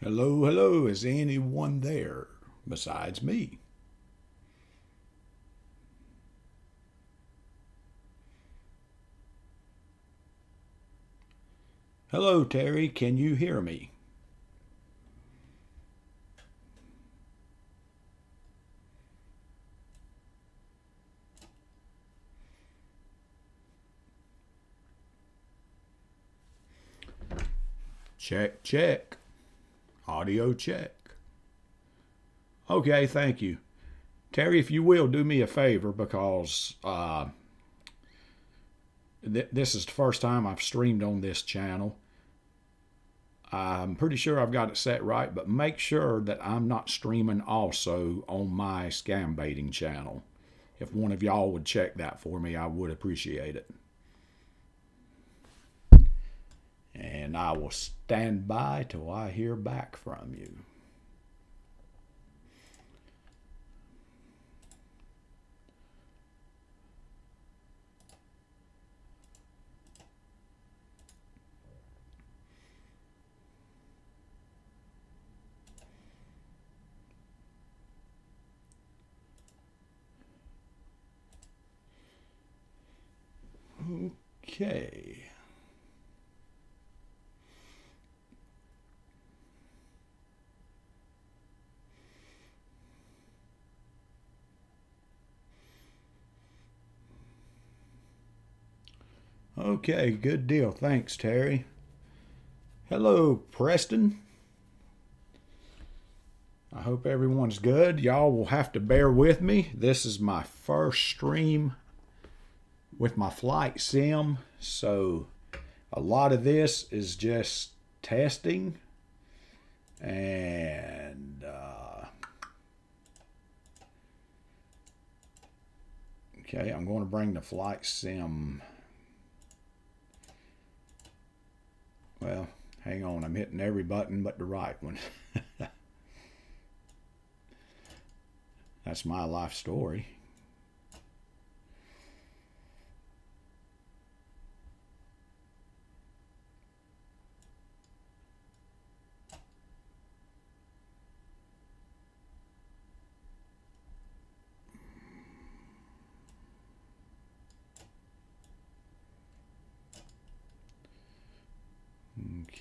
Hello, hello, is anyone there besides me? Hello, Terry, can you hear me? Check, check. Audio check. Okay, thank you. Terry, if you will, do me a favor because this is the first time I've streamed on this channel. I'm pretty sure I've got it set right, but make sure that I'm not streaming also on my scam baiting channel. If one of y'all would check that for me, I would appreciate it. And I will stand by till I hear back from you. Okay. Okay, good deal. Thanks, Terry. Hello, Preston. I hope everyone's good. Y'all will have to bear with me. This is my first stream with my flight sim, so a lot of this is just testing and okay, I'm going to bring the flight sim. Well, hang on, I'm hitting every button but the right one. That's my life story.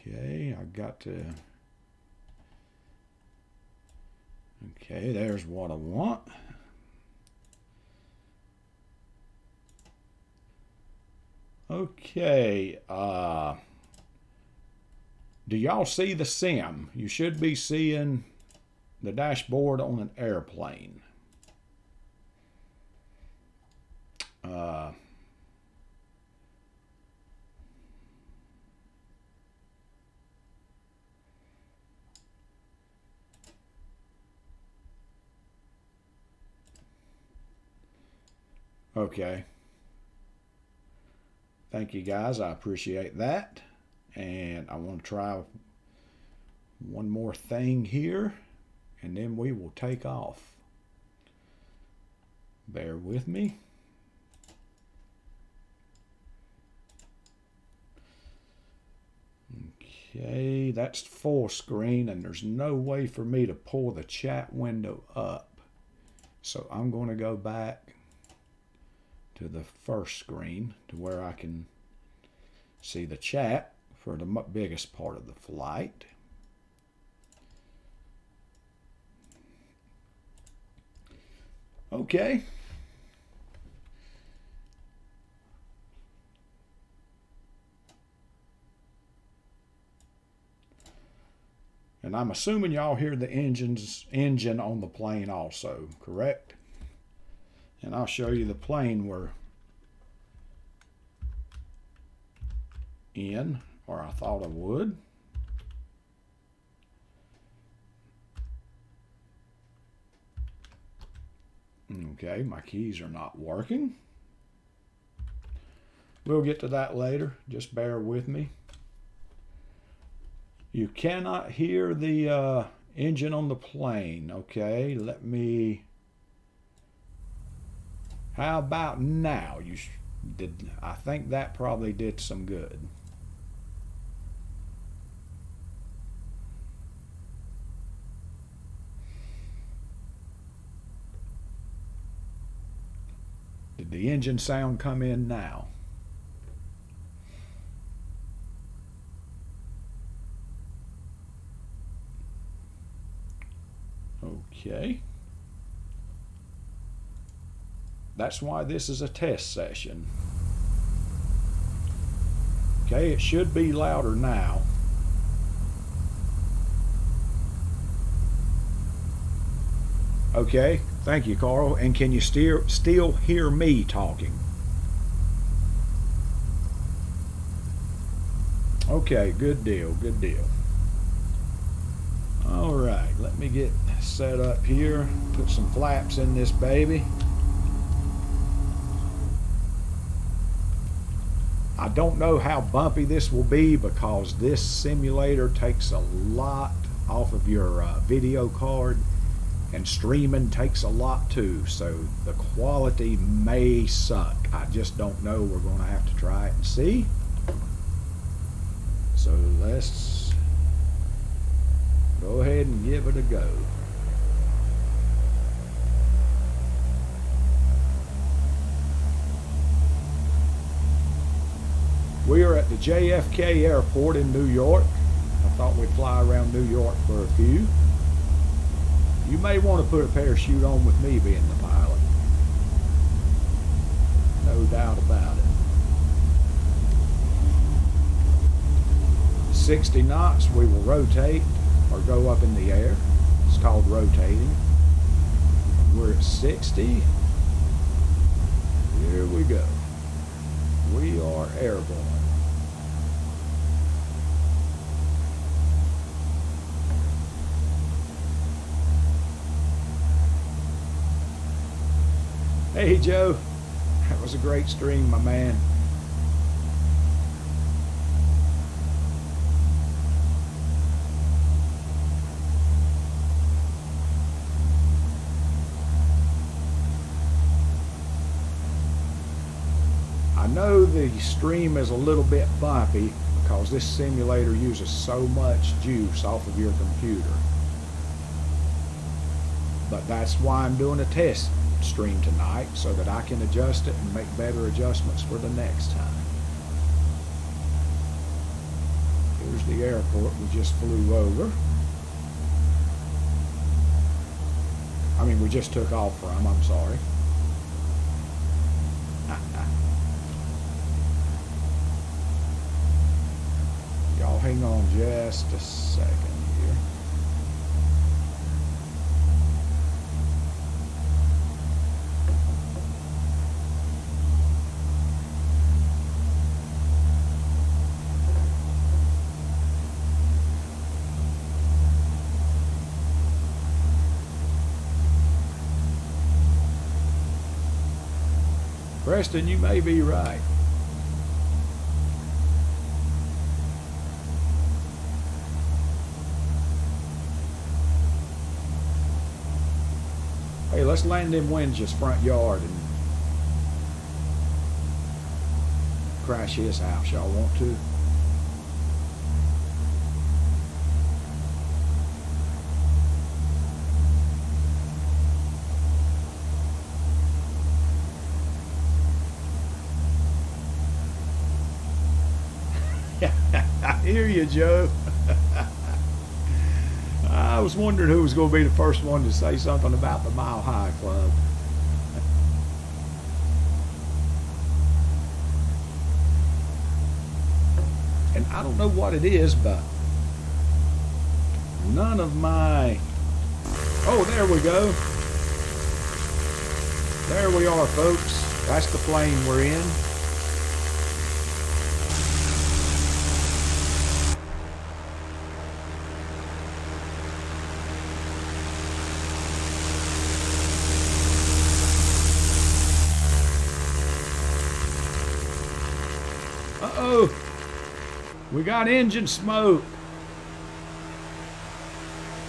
Okay, I got to. Okay, there's what I want. Okay, do y'all see the sim? You should be seeing the dashboard on an airplane. Okay. Thank you guys, I appreciate that. And I want to try one more thing here and then we will take off. Bear with me. Okay, that's full screen and there's no way for me to pull the chat window up. So I'm going to go back to the first screen to where I can see the chat for the biggest part of the flight. Okay. And I'm assuming y'all hear the engine on the plane also, correct? And I'll show you the plane we're in, or I thought I would. Okay, my keys are not working. We'll get to that later, just bear with me. You cannot hear the engine on the plane. Okay, let me. How about now? You did. I think that probably did some good. the engine sound come in now? Okay. That's why this is a test session. Okay, it should be louder now. Okay, thank you, Carl. And can you still hear me talking? Okay, good deal, good deal. All right, let me get set up here. Put some flaps in this baby. I don't know how bumpy this will be because this simulator takes a lot off of your video card, and streaming takes a lot too, so the quality may suck. I just don't know. We're going to have to try it and see. So let's go ahead and give it a go. We are at the JFK Airport in New York. I thought we'd fly around New York for a few. You may want to put a parachute on with me being the pilot. No doubt about it. 60 knots, we will rotate or go up in the air. It's called rotating. We're at 60. Here we go. We are airborne. Hey Joe, that was a great stream, my man. I know the stream is a little bit bumpy because this simulator uses so much juice off of your computer. But that's why I'm doing a test stream tonight, so that I can adjust it and make better adjustments for the next time. Here's the airport we just flew over. I mean, we just took off from, I'm sorry. Y'all hang on just a second here. Preston, you may be right. Hey, let's land them Winches front yard and crash his house. Y'all want to? I hear you, Joe. I was wondering who was going to be the first one to say something about the Mile High Club. And I don't know what it is, but none of my... Oh, there we go. There we are, folks. That's the plane we're in. Uh-oh, we got engine smoke.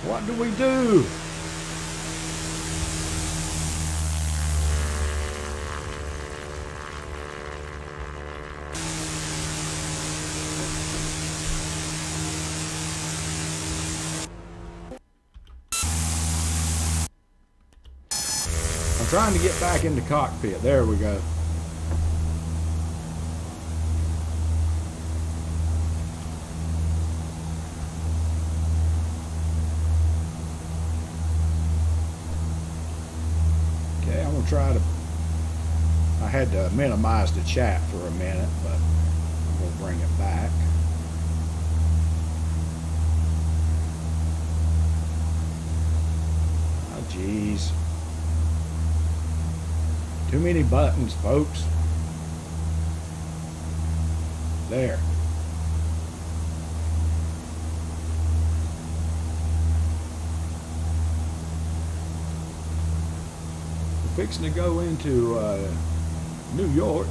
What do we do? I'm trying to get back in the cockpit. There we go. gonna try to. I had to minimize the chat for a minute, but I'm gonna bring it back. Oh, geez. Too many buttons, folks. There. We're fixing to go into New York.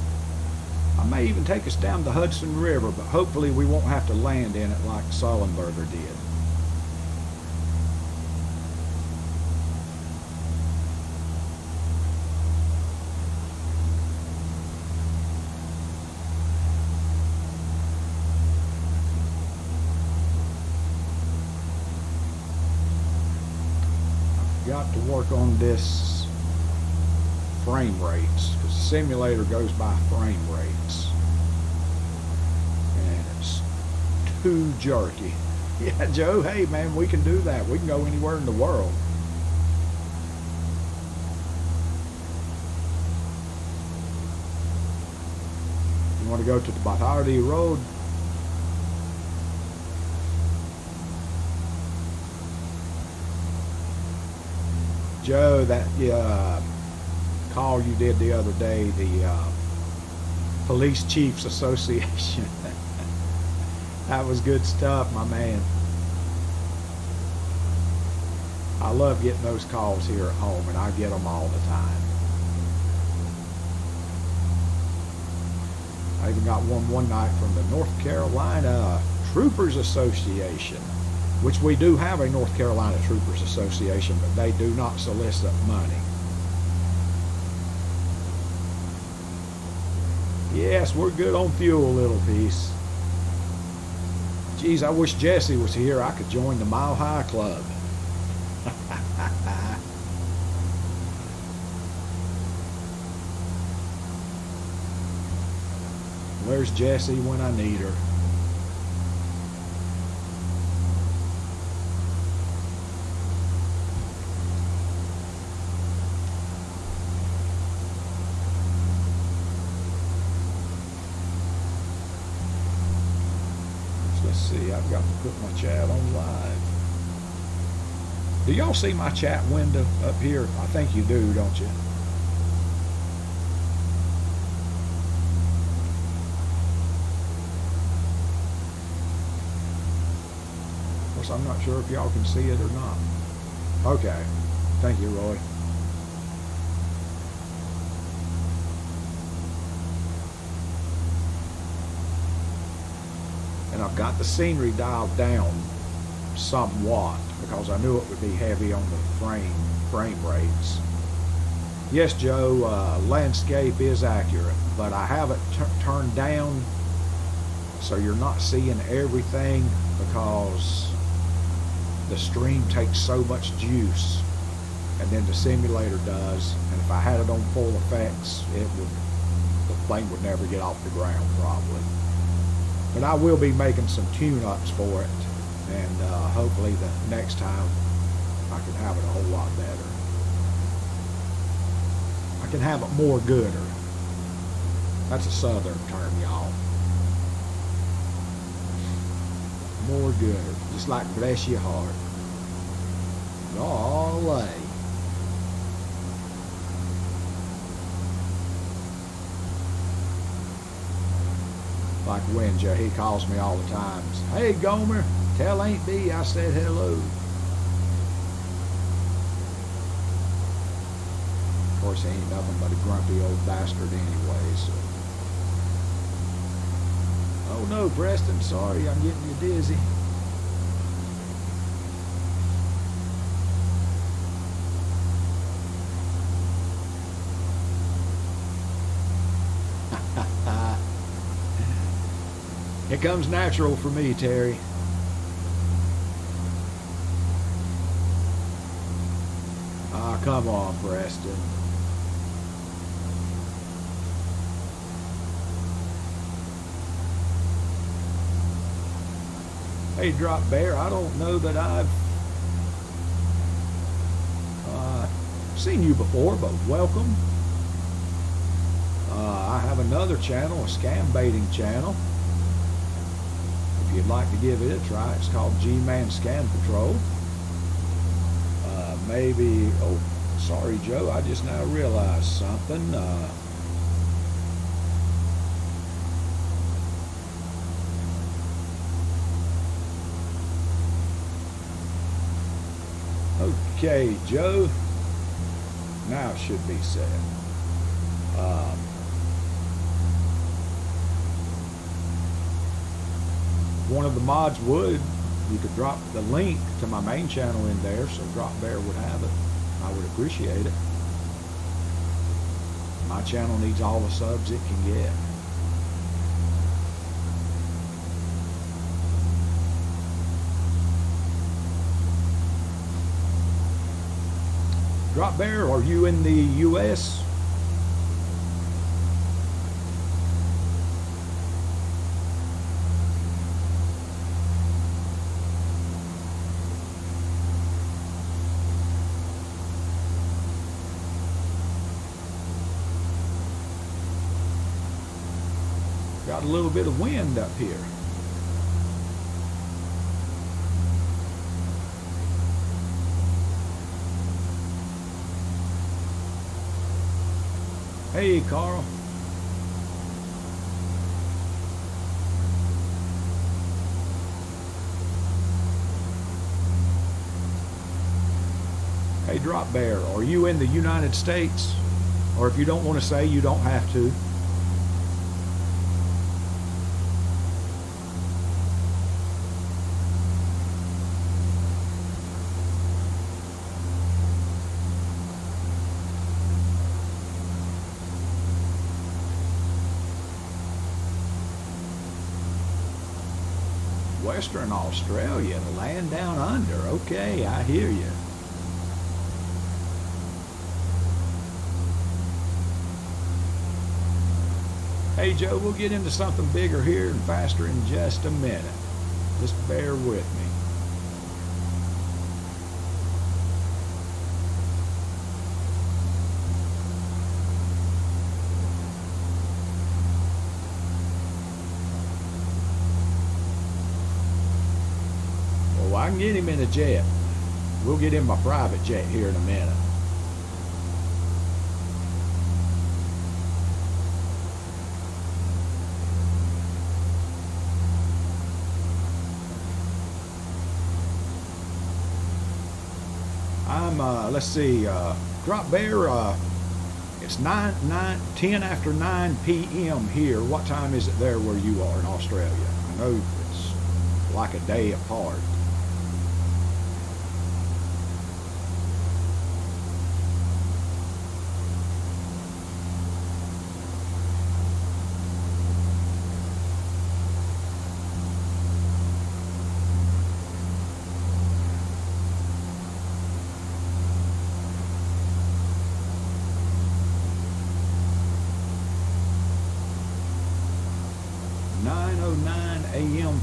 I may even take us down the Hudson River, but hopefully we won't have to land in it like Sullenberger did. I've got to work on this frame rates, because the simulator goes by frame rates and it's too jerky. Yeah, Joe, hey man, we can do that. We can go anywhere in the world. You want to go to the Batardi Road? Joe, that call you did the other day, the Police Chiefs Association. That was good stuff, my man. I love getting those calls here at home, and I get them all the time. I even got one night from the North Carolina Troopers Association, which we do have a North Carolina Troopers Association, but they do not solicit money. Yes, we're good on fuel, little piece. Geez, I wish Jesse was here. I could join the Mile High Club. Where's Jessie when I need her? Let's see, I've got to put my chat on live. Do y'all see my chat window up here? I think you do, don't you? I'm not sure if y'all can see it or not. Okay. Thank you, Roy. And I've got the scenery dialed down somewhat because I knew it would be heavy on the frame rates. Yes, Joe, landscape is accurate, but I have it turned down so you're not seeing everything because the stream takes so much juice, and then the simulator does, and if I had it on full effects, the plane would never get off the ground probably. But I will be making some tune-ups for it, and hopefully the next time I can have it a whole lot better. I can have it more gooder. That's a southern term, y'all. More gooder, just like bless your heart. Golly. Like Winja, he calls me all the time. Hey Gomer, tell Aunt B I said hello. Of course, he ain't nothing but a grumpy old bastard anyway, so. Oh no, Preston, sorry, I'm getting you dizzy. It comes natural for me, Terry. Ah, come on, Preston. Hey, Drop Bear, I don't know that I've seen you before, but welcome. I have another channel, a scam baiting channel. If you'd like to give it a try, it's called G-Man Scam Patrol. Maybe, oh, sorry Joe, I just now realized something. Okay, Joe, now it should be said. One of the mods would, you could drop the link to my main channel in there so Drop Bear would have it. I would appreciate it. My channel needs all the subs it can get. Drop Bear, are you in the U.S.? Got a little bit of wind up here. Hey, Carl. Hey, Drop Bear, are you in the United States? Or if you don't want to say, you don't have to. Western Australia, the land down under. Okay, I hear you. Hey Joe, we'll get into something bigger here and faster in just a minute. Just bear with me. I can get him in a jet. We'll get him a private jet here in a minute. Let's see, Drop Bear, it's 10 after 9 p.m. here. What time is it there where you are in Australia? I know it's like a day apart.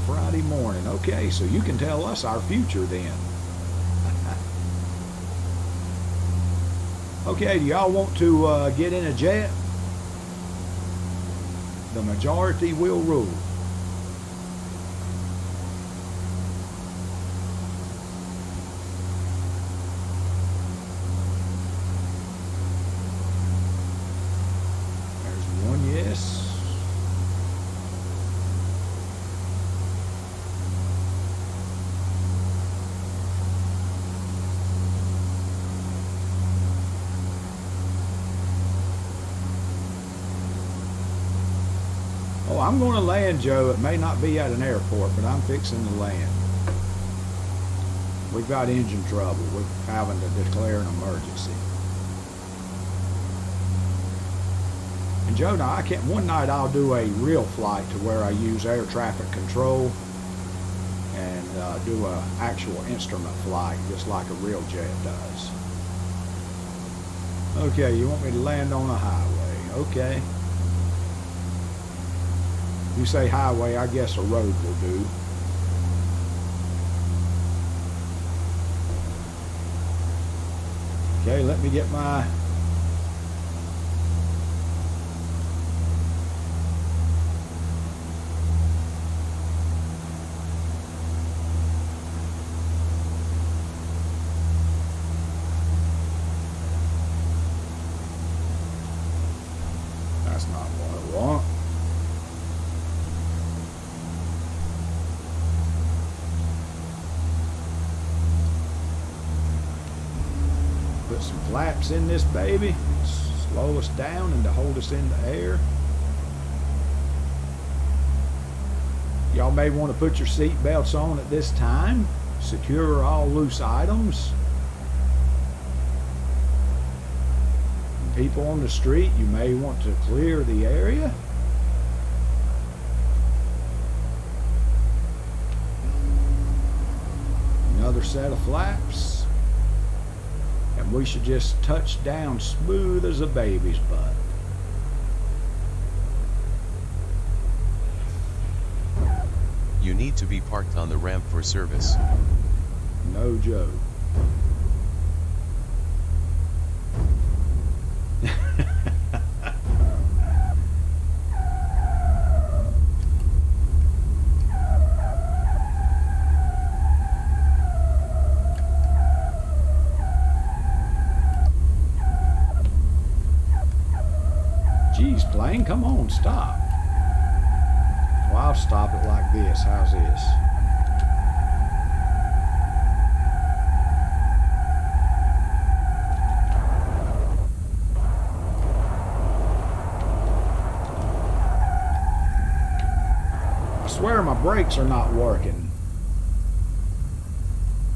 Friday morning. Okay, so you can tell us our future then. Okay, do y'all want to get in a jet? The majority will rule. There's one yes. I'm going to land, Joe. It may not be at an airport, but I'm fixing to land. We've got engine trouble. We're having to declare an emergency. And Joe, now one night I'll do a real flight to where I use air traffic control and do a actual instrument flight, just like a real jet does. Okay, you want me to land on a highway? Okay. You say highway, I guess a road will do. Okay, let me get my... That's not what I want. Put some flaps in this baby. Slow us down and to hold us in the air. Y'all may want to put your seat belts on at this time. Secure all loose items. People on the street, you may want to clear the area. Another set of flaps. And we should just touch down smooth as a baby's butt. You need to be parked on the ramp for service. No joke. Geez, plane, come on, stop. Well, I'll stop it like this. How's this? I swear my brakes are not working.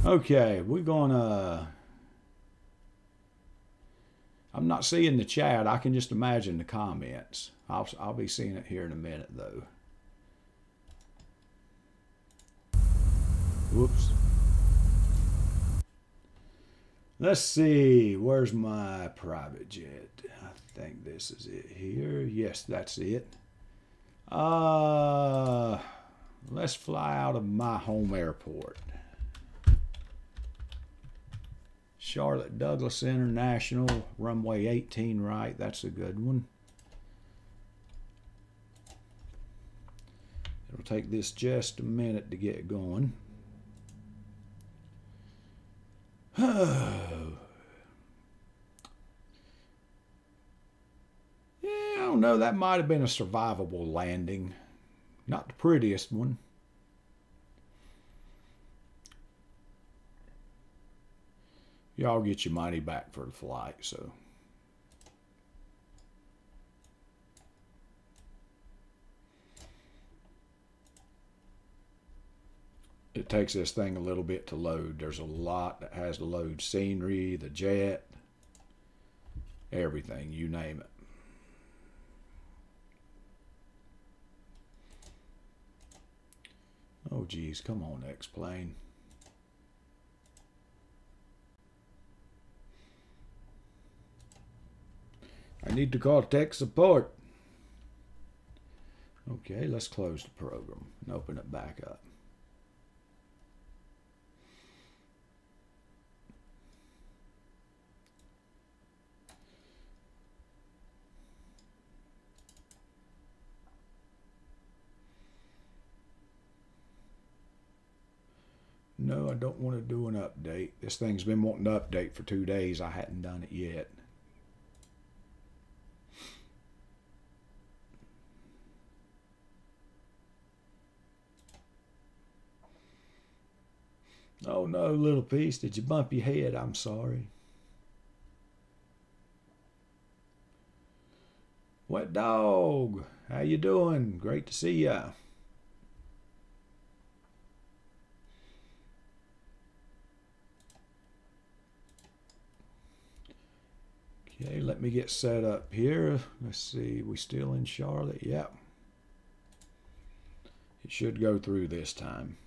Okay, we're gonna... I'm not seeing the chat. I can just imagine the comments. I'll be seeing it here in a minute, though. Whoops. Let's see. Where's my private jet? I think this is it here. Yes, that's it. Let's fly out of my home airport. Charlotte Douglas International, runway 18 right. That's a good one. It'll take this just a minute to get going. Oh. Yeah, I don't know. That might have been a survivable landing. Not the prettiest one. Y'all get your money back for the flight, so. It takes this thing a little bit to load. There's a lot that has to load. Scenery, the jet, everything, you name it. Oh, geez, come on, X-Plane. I need to call tech support. Okay, let's close the program and open it back up. No, I don't want to do an update. This thing's been wanting to update for 2 days. I hadn't done it yet. Oh no, little piece, did you bump your head? I'm sorry. Wet dog, how you doing? Great to see ya. Okay, let me get set up here. Let's see, we still in Charlotte? Yep. It should go through this time.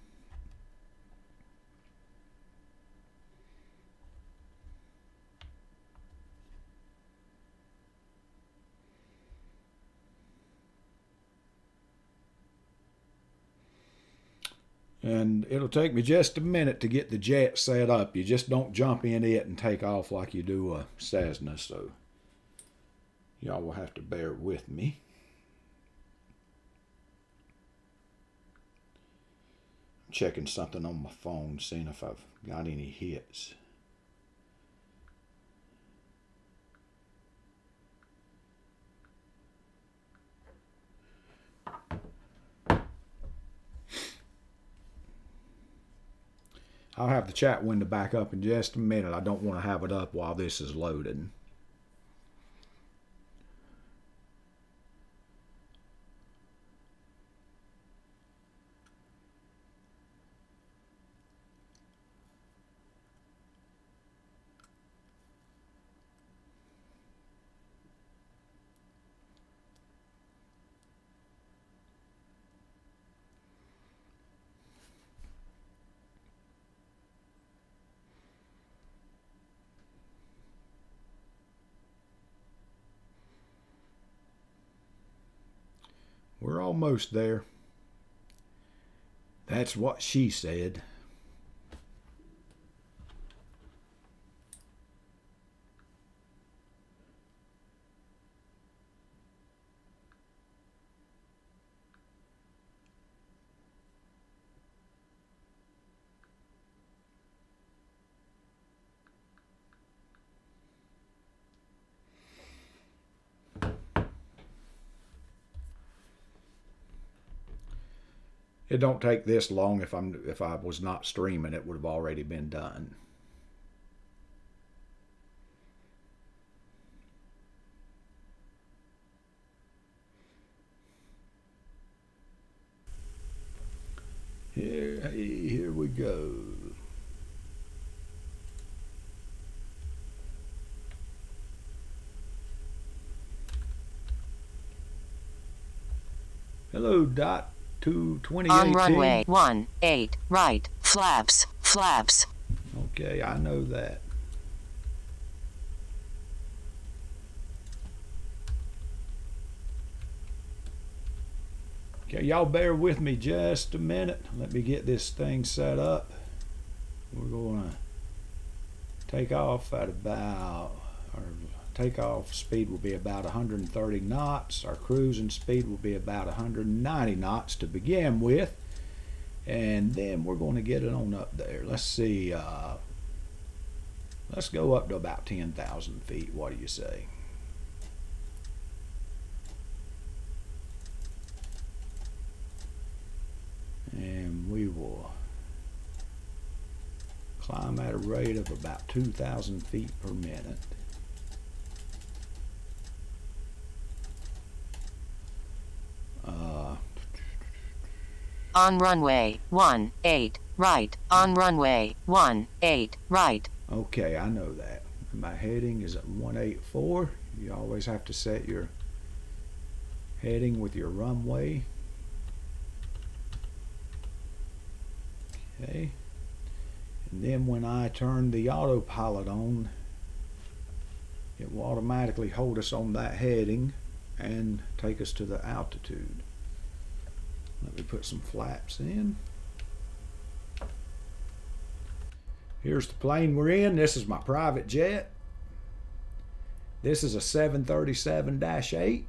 And it'll take me just a minute to get the jet set up. You just don't jump in it and take off like you do a Cessna, so y'all will have to bear with me. I'm checking something on my phone, seeing if I've got any hits. I'll have the chat window back up in just a minute. I don't want to have it up while this is loading. We're almost there. That's what she said. It don't take this long. If I was not streaming, it would have already been done. Here we go. Hello, Dot. To 2018. On runway 18, right, flaps, flaps. Okay, I know that. Okay, y'all bear with me just a minute. Let me get this thing set up. We're going to take off at about, our takeoff speed will be about 130 knots. Our cruising speed will be about 190 knots to begin with. And then we're going to get it on up there. Let's see. Let's go up to about 10,000 feet. What do you say? And we will climb at a rate of about 2,000 feet per minute. On runway 18, right, on runway 18, right. Okay, I know that. My heading is at 184. You always have to set your heading with your runway. Okay. And then when I turn the autopilot on, it will automatically hold us on that heading and take us to the altitude. Let me put some flaps in. Here's the plane we're in. This is my private jet. This is a 737-8,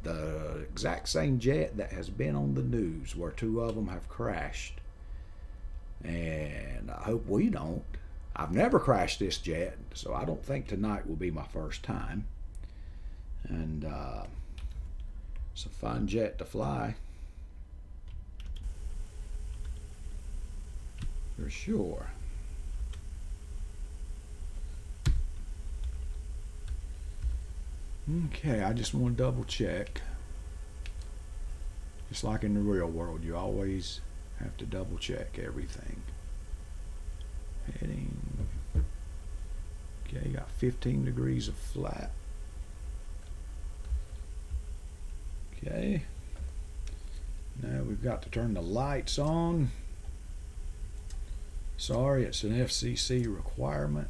the exact same jet that has been on the news where two of them have crashed. And I hope we don't. I've never crashed this jet, so I don't think tonight will be my first time. And it's a fun jet to fly. For sure. Okay, I just want to double check. Just like in the real world, you always have to double check everything. Heading. Okay, got 15 degrees of flat. Okay. Now we've got to turn the lights on. Sorry, it's an FCC requirement.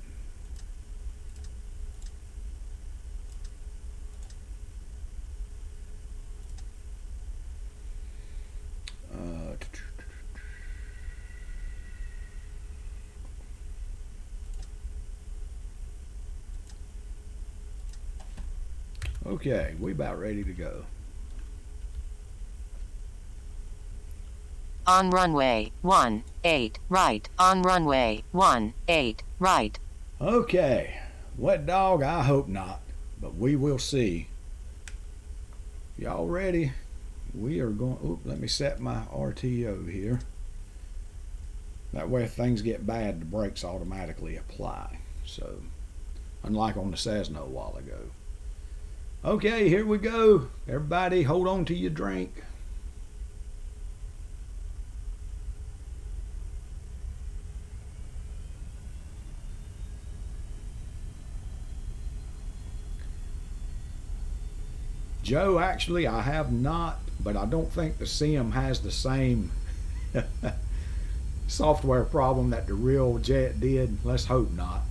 Okay, we about ready to go. On runway 18, right. On runway 18, right. Okay, wet dog, I hope not, but we will see. Y'all ready? We are going, oop, let me set my RTO here. That way if things get bad, the brakes automatically apply. So, unlike on the Cessna a while ago. Okay, here we go. Everybody hold on to your drink. Joe, actually, I have not, but I don't think the sim has the same software problem that the real jet did. Let's hope not.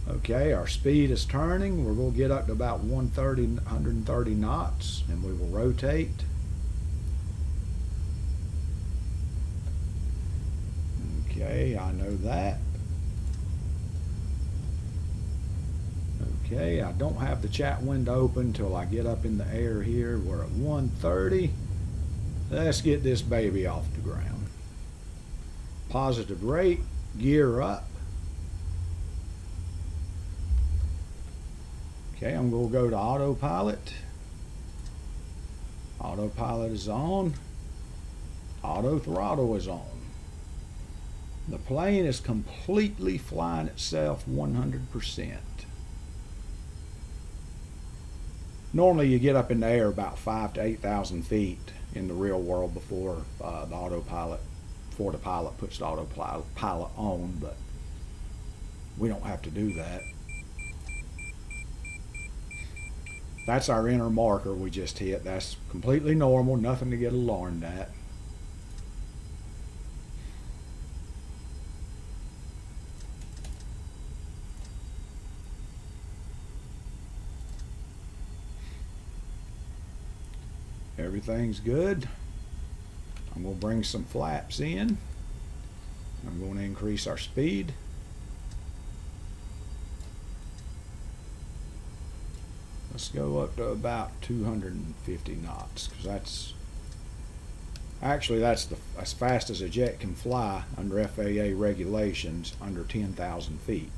Okay, our speed is turning. We're going to get up to about 130 knots, and we will rotate. Okay, I know that. Okay, I don't have the chat window open until I get up in the air here. We're at 130. Let's get this baby off the ground. Positive rate, gear up. Okay, I'm going to go to autopilot. Autopilot is on. Auto throttle is on. The plane is completely flying itself 100%. Normally you get up in the air about 5,000 to 8,000 feet in the real world before the autopilot, before the pilot puts the autopilot on, but we don't have to do that. That's our inner marker we just hit. That's completely normal, nothing to get alarmed at. Everything's good. I'm going to bring some flaps in. I'm going to increase our speed. Let's go up to about 250 knots, because that's as fast as a jet can fly under FAA regulations under 10,000 feet.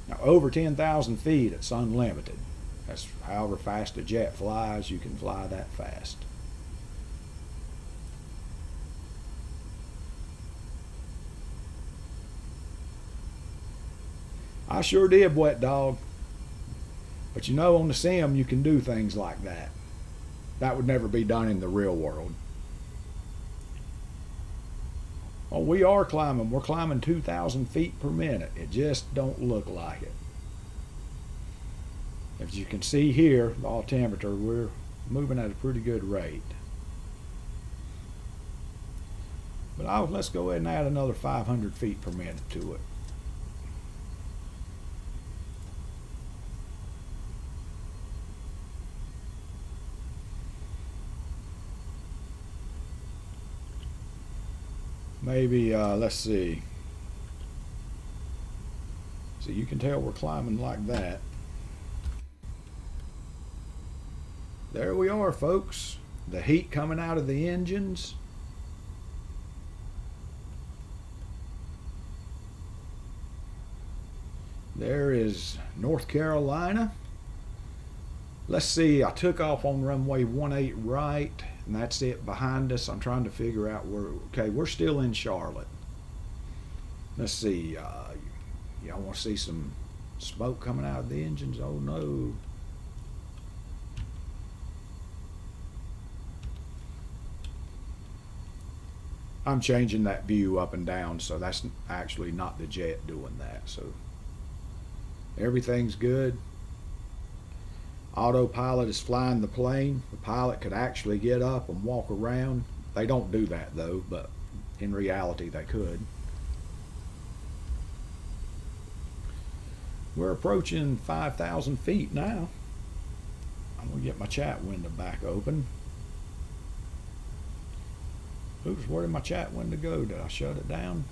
Now over 10,000 feet it's unlimited. That's however fast a jet flies, you can fly that fast. I sure did, wet dog. But you know, on the sim you can do things like that. That would never be done in the real world. Oh, we are climbing. We're climbing 2,000 feet per minute. It just don't look like it. As you can see here, the altimeter, we're moving at a pretty good rate. But let's go ahead and add another 500 feet per minute to it. Maybe, let's see. So you can tell we're climbing like that. There we are, folks. The heat coming out of the engines. There is North Carolina. Let's see, I took off on runway 18 right, and that's it behind us. I'm trying to figure out where, okay, we're still in Charlotte. Let's see, y'all want to see some smoke coming out of the engines? Oh no. I'm changing that view up and down, so that's actually not the jet doing that. So everything's good. Autopilot is flying the plane. The pilot could actually get up and walk around. They don't do that though, but in reality they could. We're approaching 5,000 feet now. I'm going to get my chat window back open. Oops, where did my chat window go? Did I shut it down?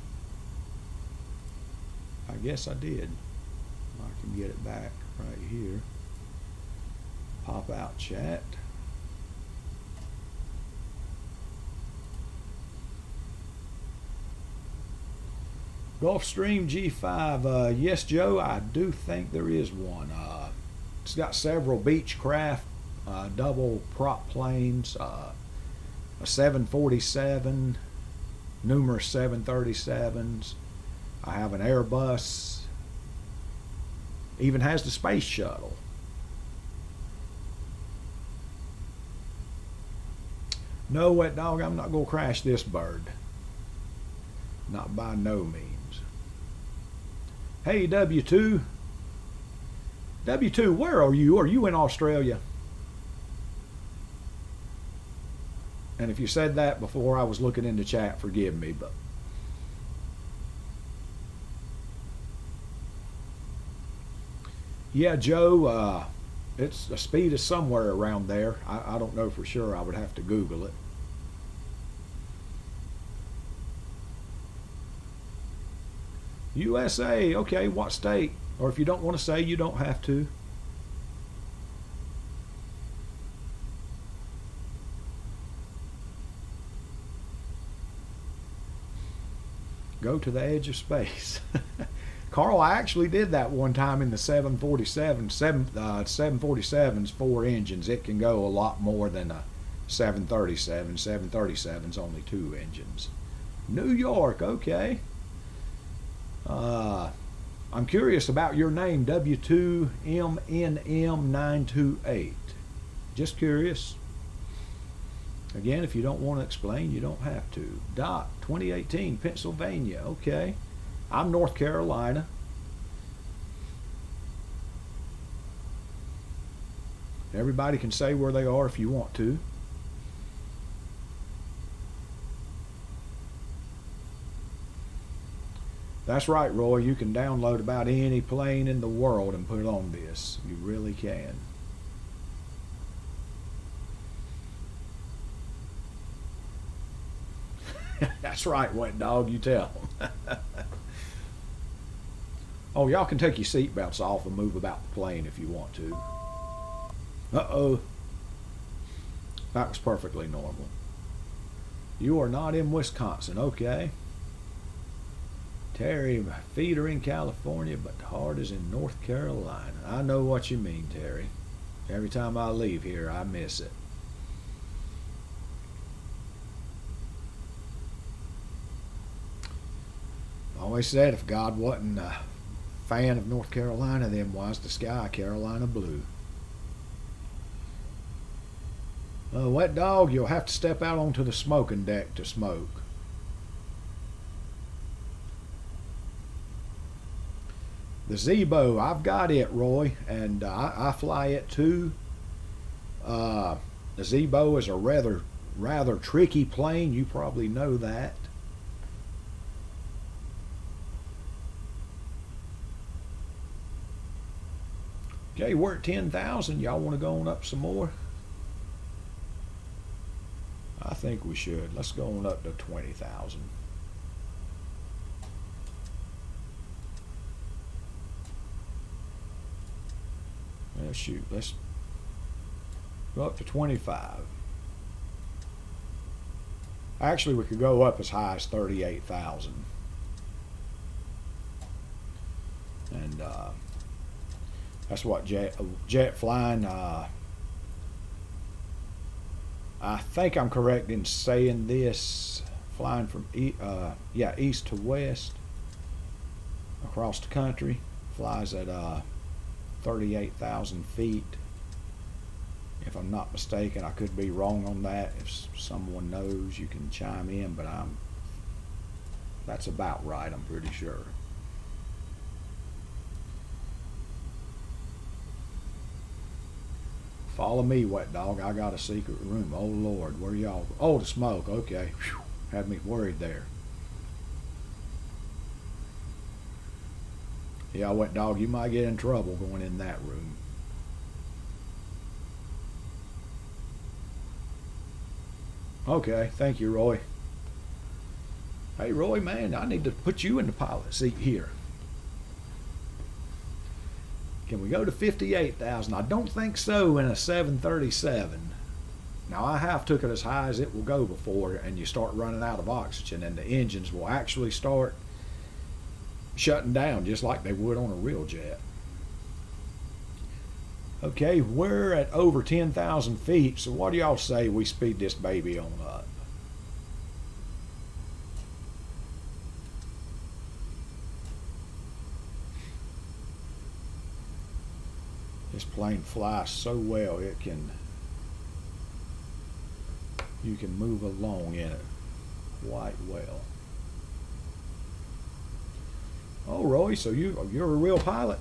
I guess I did. I can get it back right here. pop out chat. Gulfstream G5. Yes, Joe, I do think there is one. It's got several Beechcraft double prop planes, a 747, numerous 737s. I have an Airbus. Even has the space shuttle. No, wet dog, I'm not going to crash this bird. Not by no means. Hey, W2. W2, where are you? Are you in Australia? And if you said that before I was looking in the chat, forgive me, but yeah, Joe, it's the speed is somewhere around there. I don't know for sure. I would have to Google it. USA, okay, what state? Or if you don't want to say, you don't have to. Go to the edge of space. Carl, I actually did that one time in the 747. 747's 4 engines. It can go a lot more than a 737. 737's only 2 engines. New York, okay. I'm curious about your name, W2MNM928. Just curious. Again, if you don't want to explain, you don't have to. Dot, 2018, Pennsylvania. Okay. I'm North Carolina. Everybody can say where they are if you want to. That's right, Roy. You can download about any plane in the world and put it on this. You really can. That's right, wet dog. You tell them. Oh, y'all can take your seatbelts off and move about the plane if you want to. Uh-oh. That was perfectly normal. You are not in Wisconsin, okay. Terry, my feet are in California, but the heart is in North Carolina. I know what you mean, Terry. Every time I leave here, I miss it. I always said if God wasn't a fan of North Carolina, then why's the sky Carolina blue? Wet dog, you'll have to step out onto the smoking deck to smoke. The Zebo, I've got it, Roy, and I fly it too. The Zebo is a rather tricky plane. You probably know that. Okay, we're at 10,000. Y'all want to go on up some more? I think we should. Let's go on up to 20,000. Well, shoot, let's go up to 25. Actually, we could go up as high as 38,000. And that's what jet flying. I think I'm correct in saying this. Flying from east to west across the country, flies at 38,000 feet. If I'm not mistaken, I could be wrong on that. If someone knows, you can chime in, but that's about right, I'm pretty sure. Follow me, wet dog. I got a secret room. Oh Lord, where y'all? Oh, the smoke. Okay. Whew. Had me worried there. Yeah, wet dog, you might get in trouble going in that room. Okay, thank you, Roy. Hey, Roy, man, I need to put you in the pilot seat here. Can we go to 58,000? I don't think so in a 737. Now, I have took it as high as it will go before, and you start running out of oxygen, and the engines will actually start shutting down just like they would on a real jet. Okay, we're at over 10,000 feet, so what do y'all say we speed this baby on up? This plane flies so well, you can move along in it quite well. Oh, Roy, so you're a real pilot?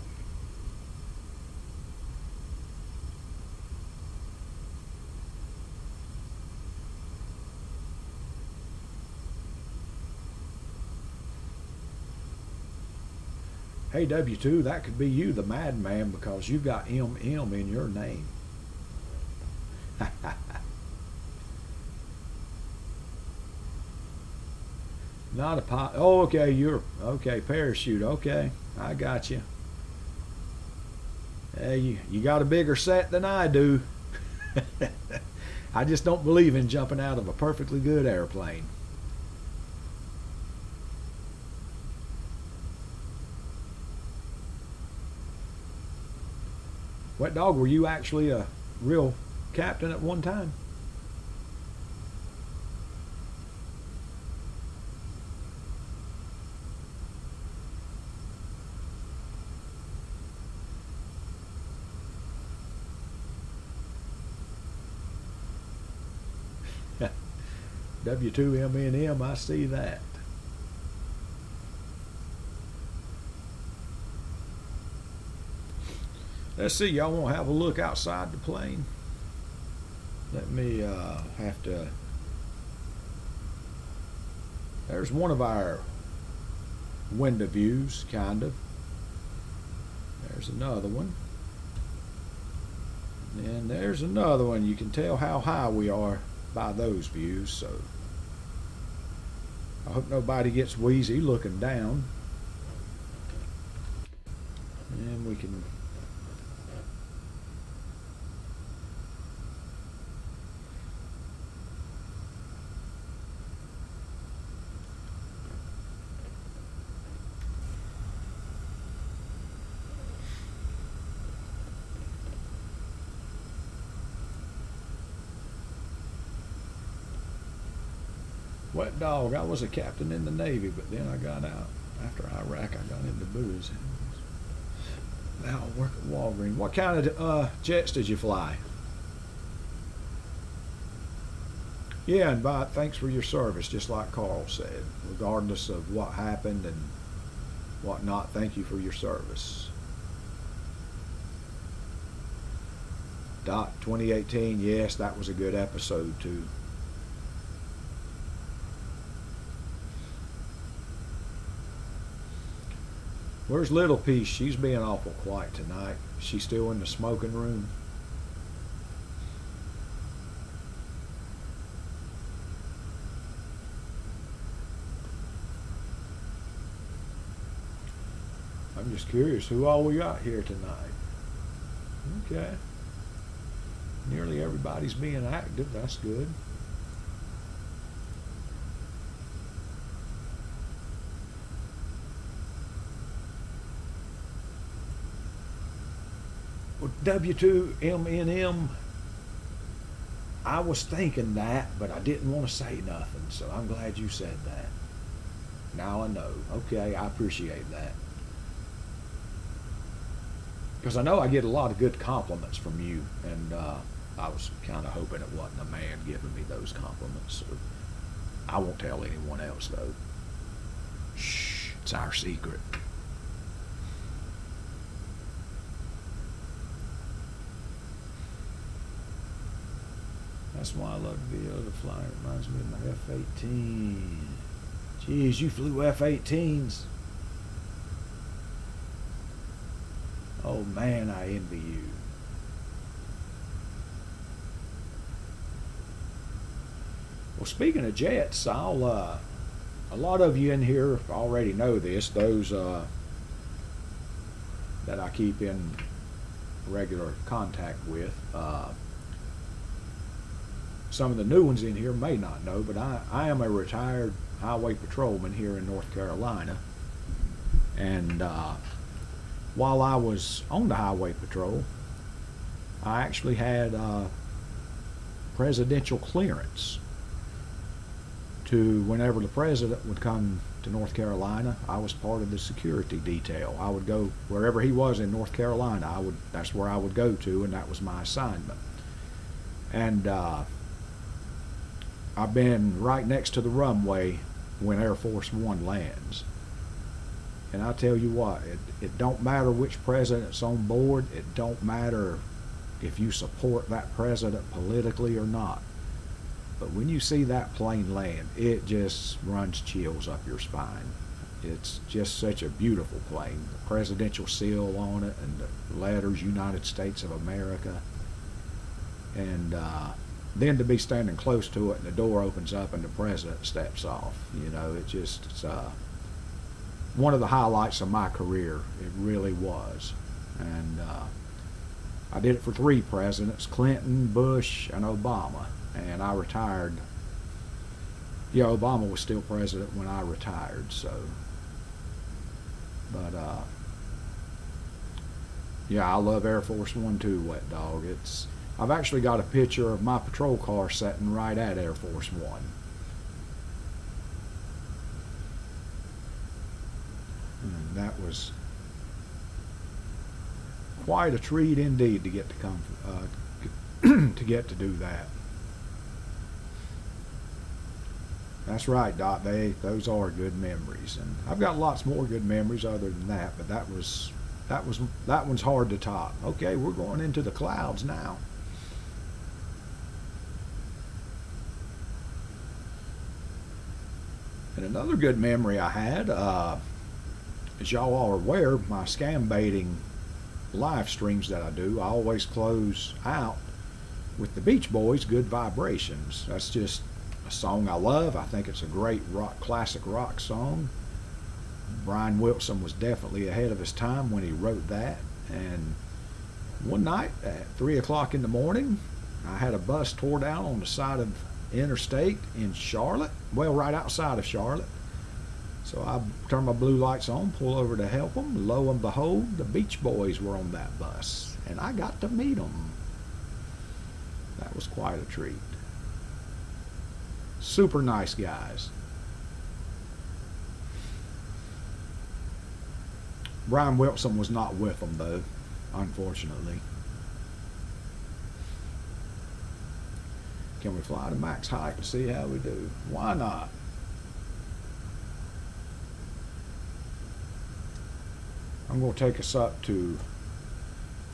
Hey, W2, that could be you, the madman, because you've got MM in your name. Not a pilot. Oh, okay, you're okay. Parachute. Okay, I got you. Hey, you got a bigger set than I do. I just don't believe in jumping out of a perfectly good airplane. Wet Dog, were you actually a real captain at one time? W2MNM, I see that. Let's see, y'all want to have a look outside the plane? Let me have to... There's one of our window views, kind of. There's another one. And there's another one. You can tell how high we are by those views, so I hope nobody gets wheezy looking down. And we can... Wet Dog, I was a captain in the Navy, but then I got out. After Iraq, I got into booze. Now I work at Walgreens. What kind of jets did you fly? Yeah, and thanks for your service, just like Carl said. Regardless of what happened and whatnot, thank you for your service. Dot 2018, yes, that was a good episode too. Where's Little Piece? She's being awful quiet tonight. She's still in the smoking room. I'm just curious who all we got here tonight. Okay. Nearly everybody's being active. That's good. W2MNM, I was thinking that, but I didn't want to say nothing, so I'm glad you said that. Now I know. Okay, I appreciate that. Because I know I get a lot of good compliments from you, and I was kind of hoping it wasn't a man giving me those compliments. So I won't tell anyone else, though. Shh, it's our secret. That's why I love to be able to fly. It reminds me of my F-18. Jeez, you flew F-18s. Oh man, I envy you. Well, speaking of jets, a lot of you in here already know this. Those that I keep in regular contact with. Some of the new ones in here may not know, but I am a retired highway patrolman here in North Carolina. And while I was on the highway patrol, I actually had presidential clearance to whenever the president would come to North Carolina. I was part of the security detail. I would go wherever he was in North Carolina. That's where I would go to, and that was my assignment. And I've been right next to the runway when Air Force One lands. And I tell you what, it don't matter which president's on board. It don't matter if you support that president politically or not. But when you see that plane land, it just runs chills up your spine. It's just such a beautiful plane. The presidential seal on it and the letters United States of America. And then to be standing close to it and the door opens up and the president steps off. You know, it's one of the highlights of my career. It really was. And I did it for 3 presidents, Clinton, Bush, and Obama. And I retired. Yeah, Obama was still president when I retired, so. But, yeah, I love Air Force One too, Wet Dog. I've actually got a picture of my patrol car sitting right at Air Force One. And that was quite a treat indeed to get to come, to get to do that. That's right, Dot. Those are good memories, and I've got lots more good memories other than that. But that one's hard to top. Okay, we're going into the clouds now. And another good memory I had, as y'all are aware, my scam baiting live streams that I do, I always close out with the Beach Boys' Good Vibrations. That's just a song I love. I think it's a great classic rock song. Brian Wilson was definitely ahead of his time when he wrote that. And one night at 3 o'clock in the morning, I had a bus tore down on the side of interstate in Charlotte, well, right outside of Charlotte. So I turned my blue lights on, pull over to help them. Lo and behold, the Beach Boys were on that bus, and I got to meet them. That was quite a treat. Super nice guys. Brian Wilson was not with them, though, unfortunately. Can we fly to max height to see how we do? Why not? I'm going to take us up to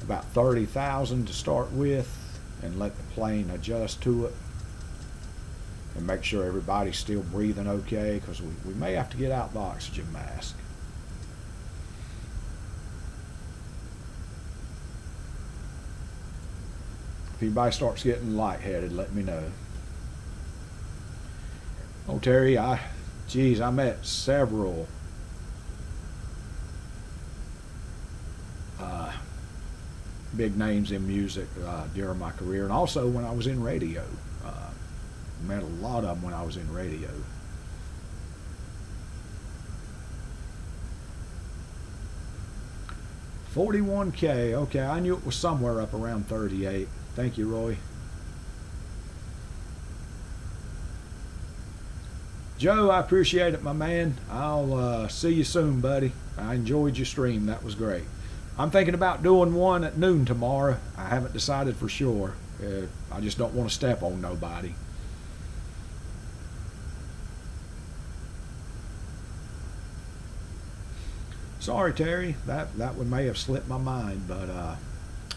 about 30,000 to start with and let the plane adjust to it and make sure everybody's still breathing okay, because we may have to get out the oxygen mask. If anybody starts getting lightheaded, let me know. Oh, Terry, I met several big names in music during my career, and also when I was in radio. Met a lot of them when I was in radio. $41K. Okay, I knew it was somewhere up around 38. Thank you, Roy. Joe, I appreciate it, my man. I'll see you soon, buddy. I enjoyed your stream. That was great. I'm thinking about doing one at noon tomorrow. I haven't decided for sure. I just don't want to step on nobody. Sorry, Terry. That one may have slipped my mind, but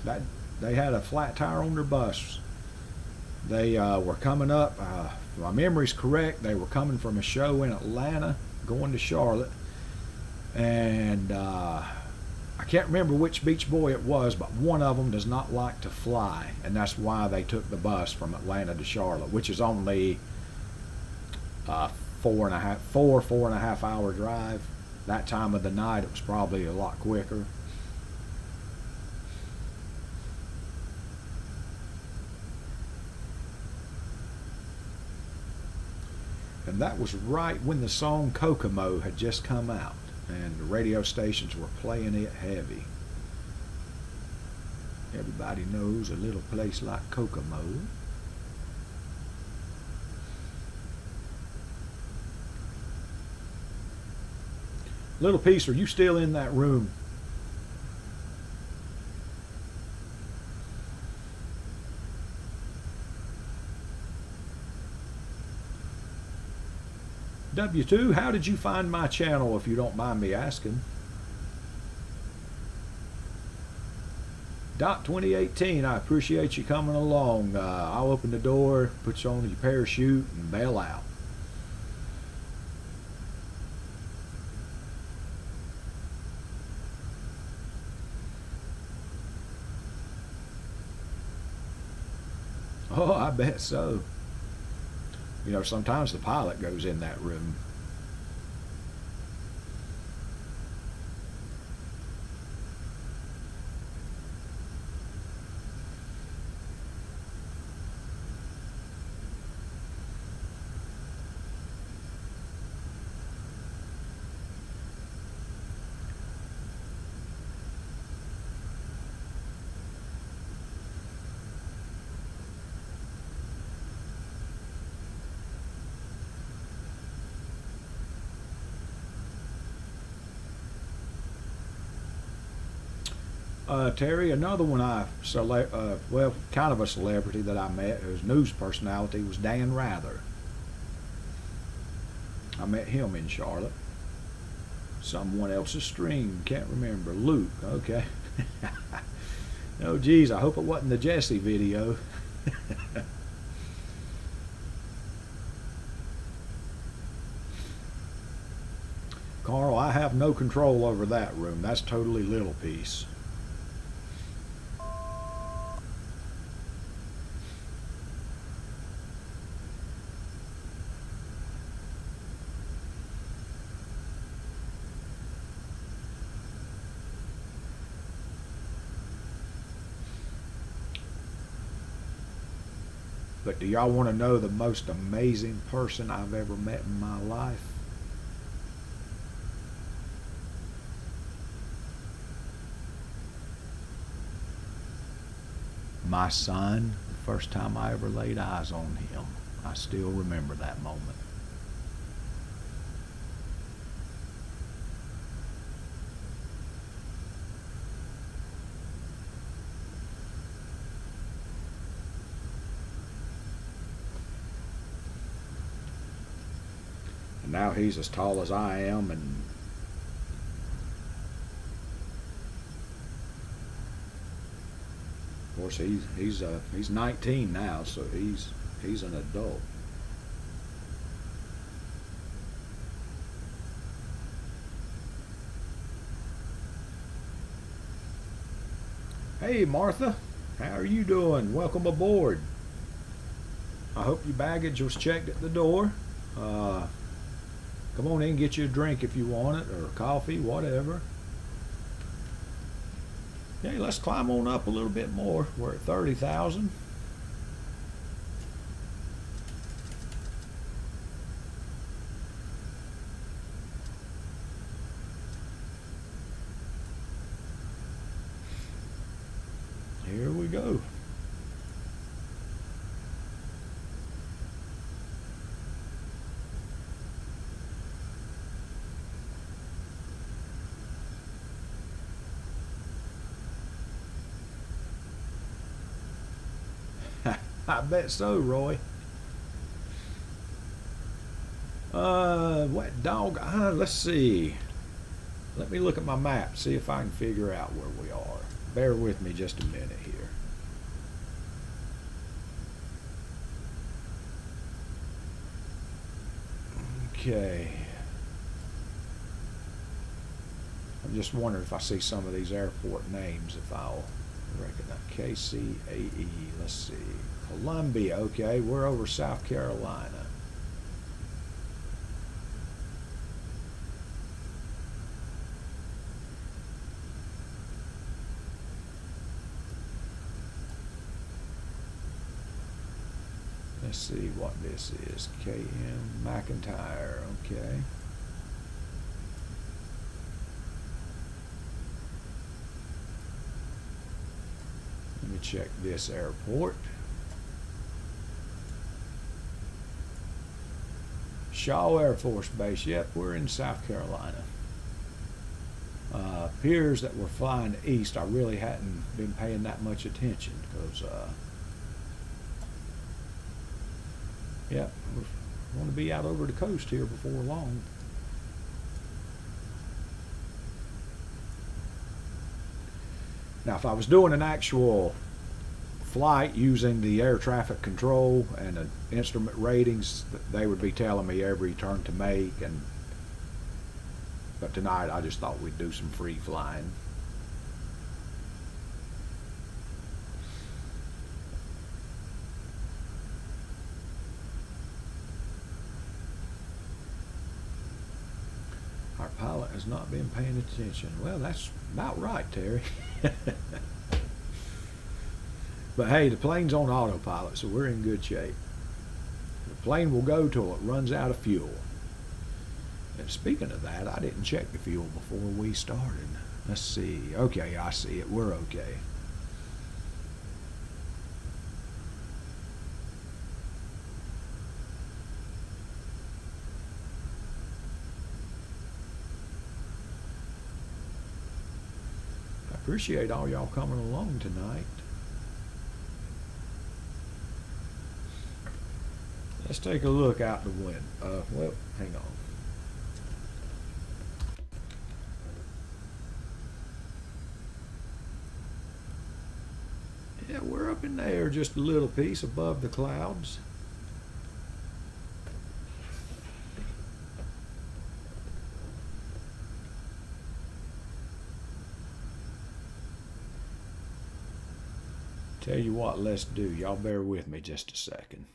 that they had a flat tire on their bus. They were coming up. If my memory's correct, they were coming from a show in Atlanta, going to Charlotte, and I can't remember which Beach Boy it was, but one of them does not like to fly, and that's why they took the bus from Atlanta to Charlotte, which is only 4.5 hour drive. That time of the night, it was probably a lot quicker. And that was right when the song Kokomo had just come out, and the radio stations were playing it heavy. Everybody knows a little place like Kokomo. Little Piece, are you still in that room? W2, how did you find my channel, if you don't mind me asking? Dot 2018, I appreciate you coming along. I'll open the door, put you on your parachute, and bail out. Oh, I bet so. You know, sometimes the pilot goes in that room. Terry, another one well, kind of a celebrity that I met, whose news personality was Dan Rather. I met him in Charlotte. Someone else's stream, can't remember. Luke, okay. Oh, geez, I hope it wasn't the Jesse video. Carl, I have no control over that room. That's totally Little Piece. But do y'all want to know the most amazing person I've ever met in my life? My son, the first time I ever laid eyes on him, I still remember that moment. And now he's as tall as I am, and of course he's 19 now, so he's an adult. Hey Martha, how are you doing? Welcome aboard. I hope your baggage was checked at the door. Come on in, get you a drink if you want it, or coffee, whatever. Okay, let's climb on up a little bit more. We're at 30,000. Here we go. I bet so, Roy. Wet dog. Let's see. Let me look at my map, see if I can figure out where we are. Bear with me just a minute here. Okay. I'm just wondering if I see some of these airport names, if I'll recognize. KCAE. Let's see. Columbia. Okay, we're over South Carolina. Let's see what this is. KM McIntyre. Okay. Let me check this airport. Shaw Air Force Base. Yep, we're in South Carolina. Appears that we're flying east. I really hadn't been paying that much attention because, yep, we want to be out over the coast here before long. Now, if I was doing an actual flight using the air traffic control and the instrument ratings, they would be telling me every turn to make. But tonight I just thought we'd do some free flying. Our pilot has not been paying attention. Well, that's about right, Terry. But hey, the plane's on autopilot, so we're in good shape. The plane will go till it runs out of fuel. And speaking of that, I didn't check the fuel before we started. Let's see. Okay, I see it. We're okay. I appreciate all y'all coming along tonight. Let's take a look out the window. Well, hang on. Yeah, we're up in the air just a little piece above the clouds. Tell you what, let's do. Y'all bear with me just a second.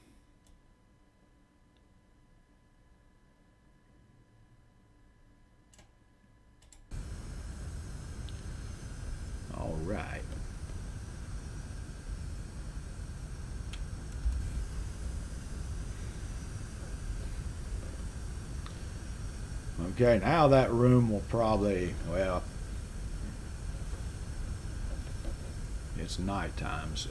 All right. Okay, now that room will probably, well, it's nighttime, so.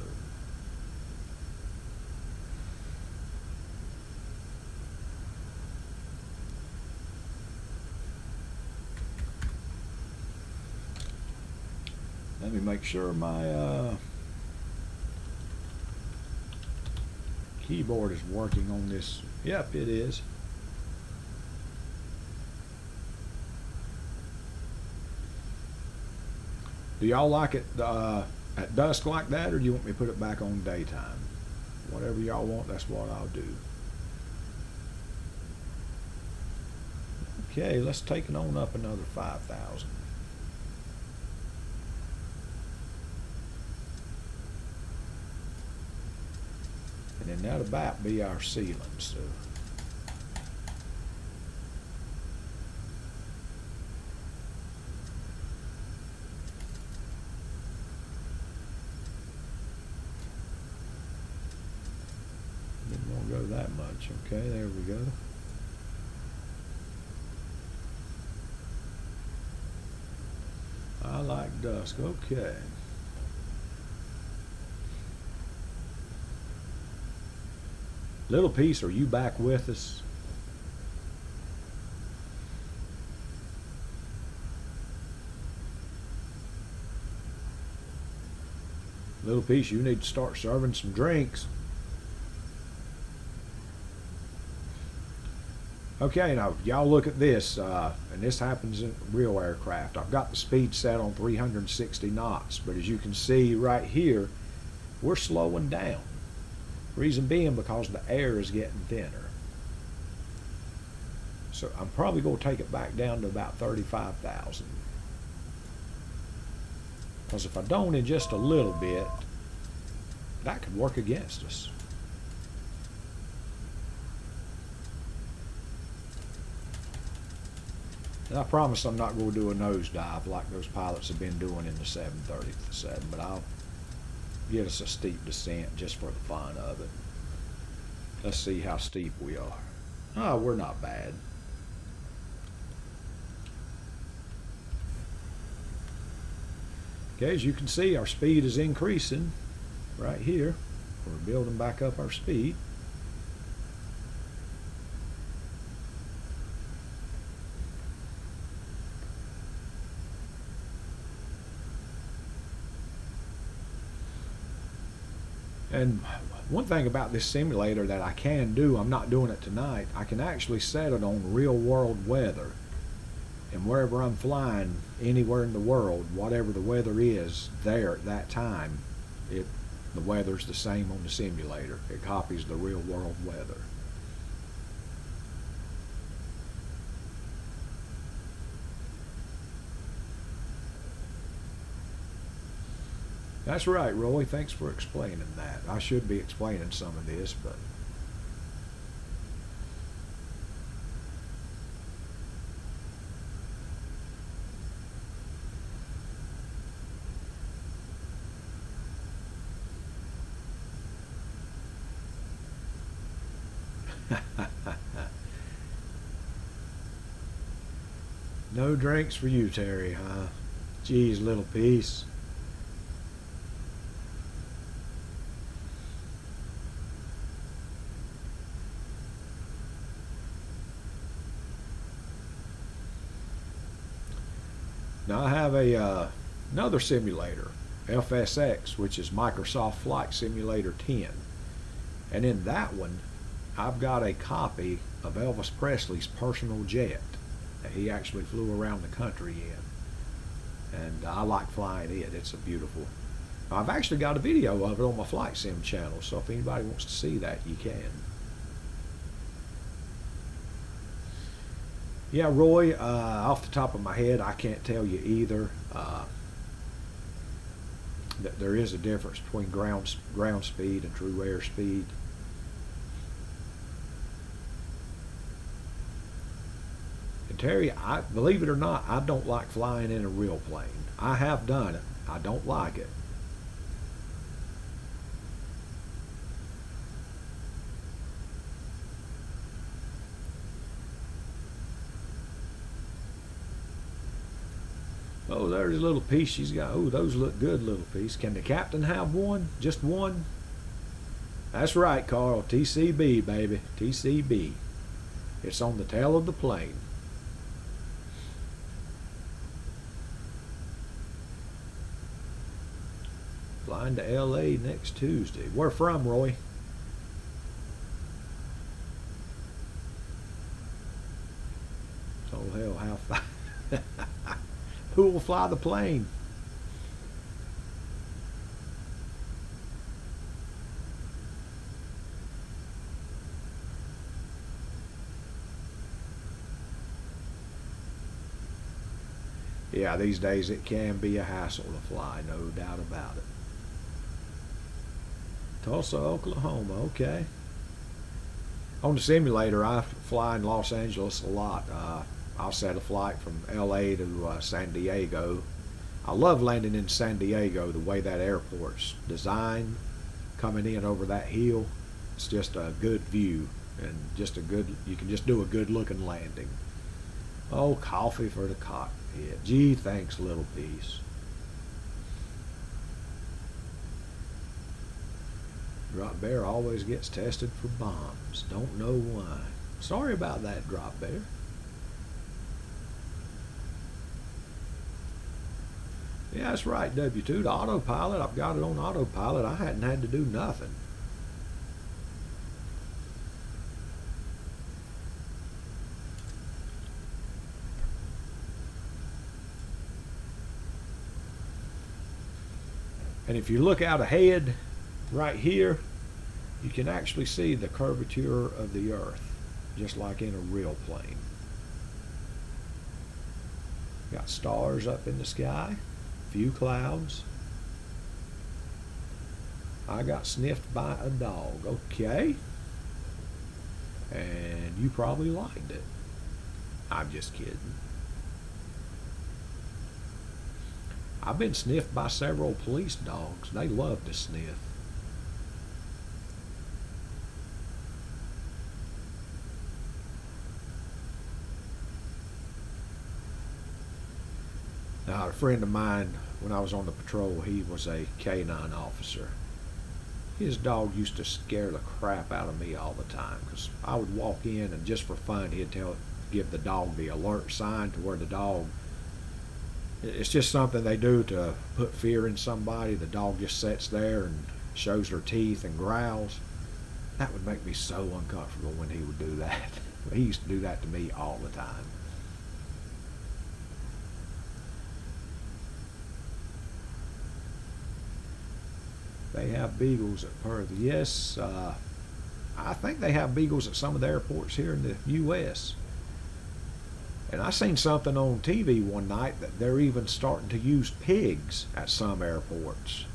Let me make sure my keyboard is working on this. Yep, it is. Do y'all like it at dusk like that, or do you want me to put it back on daytime? Whatever y'all want, that's what I'll do. Okay, let's take it on up another 5,000. And then that'll about be our ceiling, so. Didn't want to go that much. Okay, there we go. I like dusk. Okay. Little piece, are you back with us? Little piece, you need to start serving some drinks. Okay, now y'all look at this, and this happens in real aircraft. I've got the speed set on 360 knots, but as you can see right here, we're slowing down. Reason being because the air is getting thinner. So I'm probably going to take it back down to about 35,000. Because if I don't in just a little bit, that could work against us. And I promise I'm not going to do a nosedive like those pilots have been doing in the 737, but I'll get us a steep descent just for the fun of it. Let's see how steep we are. Oh, we're not bad. Okay, as you can see, our speed is increasing right here. We're building back up our speed. And one thing about this simulator that I can do, I'm not doing it tonight, I can actually set it on real world weather. And wherever I'm flying, anywhere in the world, whatever the weather is there at that time, the weather's the same on the simulator. It copies the real world weather. That's right, Roy. Thanks for explaining that. I should be explaining some of this, but no drinks for you, Terry, huh? Geez, little piece. Now I have another simulator, FSX, which is Microsoft Flight Simulator 10. And in that one, I've got a copy of Elvis Presley's personal jet that he actually flew around the country in. And I like flying it. It's a beautiful. I've actually got a video of it on my Flight Sim channel, so if anybody wants to see that, you can. Yeah, Roy, off the top of my head, I can't tell you either. There is a difference between ground speed and true air speed. And Terry, believe it or not, I don't like flying in a real plane. I have done it. I don't like it. Oh, there's a little piece she's got. Oh, those look good, little piece. Can the captain have one? Just one? That's right, Carl. TCB, baby. TCB. It's on the tail of the plane. Flying to LA next Tuesday. Where from, Roy? Oh, hell, how far? Who will fly the plane? Yeah, these days it can be a hassle to fly, no doubt about it. Tulsa, Oklahoma, okay. On the simulator, I fly in Los Angeles a lot. I'll set a flight from LA to San Diego. I love landing in San Diego, the way that airport's designed, coming in over that hill. It's just a good view and just a good, you can just do a good looking landing. Oh, coffee for the cockpit. Gee, thanks, little piece. Drop Bear always gets tested for bombs. Don't know why. Sorry about that, Drop Bear. Yeah, that's right, W2. The autopilot, I've got it on autopilot. I hadn't had to do nothing. And if you look out ahead, right here, you can actually see the curvature of the Earth, just like in a real plane. Got stars up in the sky. Few clouds. I got sniffed by a dog. Okay. And you probably liked it. I'm just kidding. I've been sniffed by several police dogs. They love to sniff. A friend of mine, when I was on the patrol, he was a K-9 officer. His dog used to scare the crap out of me all the time because I would walk in and just for fun he'd give the dog the alert sign to where the dog, it's just something they do to put fear in somebody. The dog just sits there and shows her teeth and growls. That would make me so uncomfortable when he would do that. He used to do that to me all the time. They have beagles at Perth. Yes, I think they have beagles at some of the airports here in the U.S. And I seen something on TV one night that they're even starting to use pigs at some airports.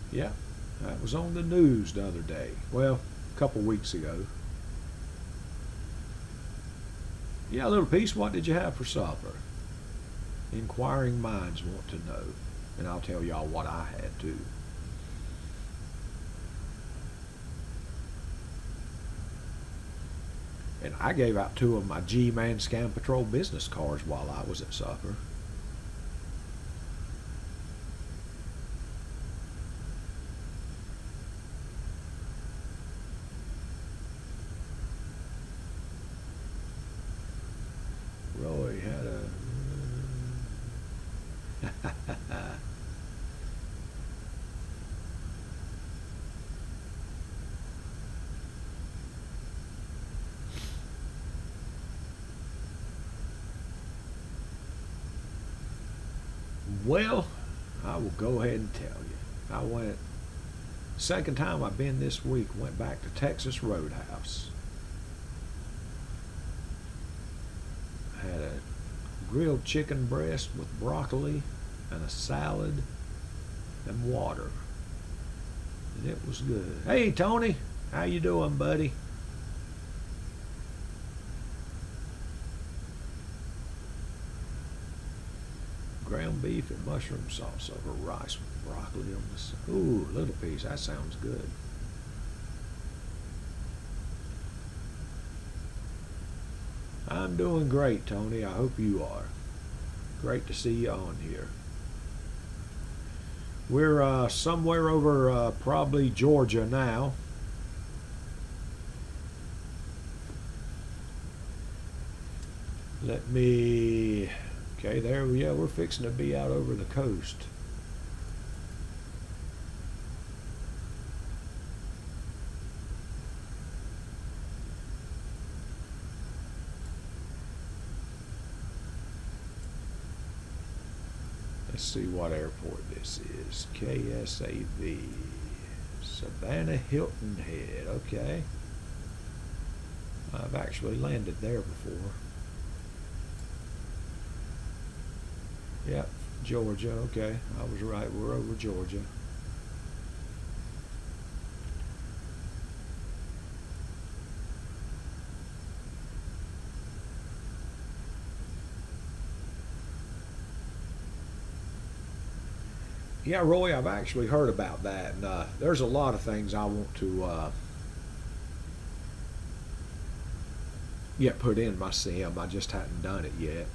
Yeah, that was on the news the other day. Well, a couple weeks ago. Yeah, little piece, what did you have for supper? Inquiring minds want to know. And I'll tell y'all what I had too. And I gave out 2 of my G-Man Scam Patrol business cards while I was at supper. Roy had a... Well, I will go ahead and tell you. Second time I've been this week, went back to Texas Roadhouse. Had a grilled chicken breast with broccoli and a salad and water. And it was good. Hey, Tony, how you doing, buddy? Ground beef and mushroom sauce over rice with broccoli on the side. Ooh, little piece. That sounds good. I'm doing great, Tony. I hope you are. Great to see you on here. We're somewhere over probably Georgia now. Let me... Okay, there we are. We're fixing to be out over the coast. Let's see what airport this is. KSAV. Savannah Hilton Head. Okay. I've actually landed there before. Yep, Georgia. Okay, I was right. We're over Georgia. Yeah, Roy, I've actually heard about that, and there's a lot of things I want to get put in my sim. I just hadn't done it yet.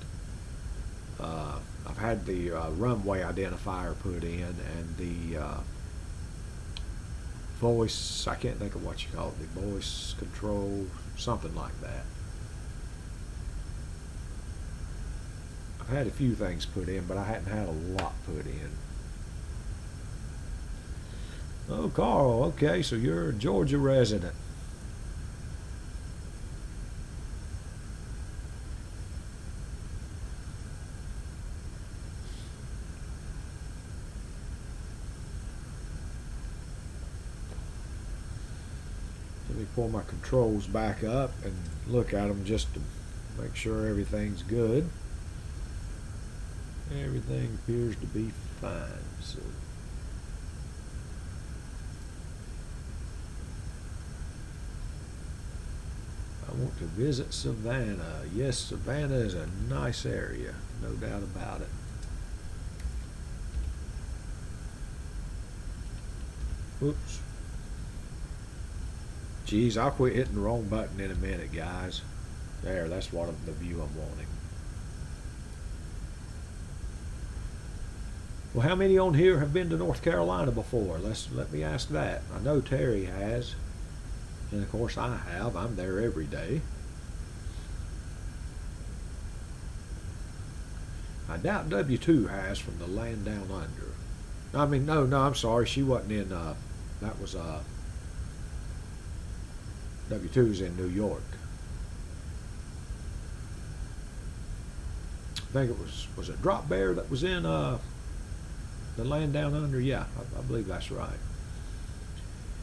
I've had the runway identifier put in and the voice, I can't think of what you call it, the voice control, something like that. I've had a few things put in, but I hadn't had a lot put in. Oh, Carl, okay, so you're a Georgia resident. Let me pull my controls back up and look at them just to make sure everything's good. Everything appears to be fine. So I want to visit Savannah. Yes, Savannah is a nice area, no doubt about it. Whoops. Geez, I'll quit hitting the wrong button in a minute, guys. There, that's what the view I'm wanting. Well, how many on here have been to North Carolina before? Let me ask that. I know Terry has. And of course I have. I'm there every day. I doubt W2 has from the land down under. I mean, no, I'm sorry. She wasn't in, that was, W2's in New York. I think it was it Drop Bear that was in, the land down under? Yeah, I believe that's right.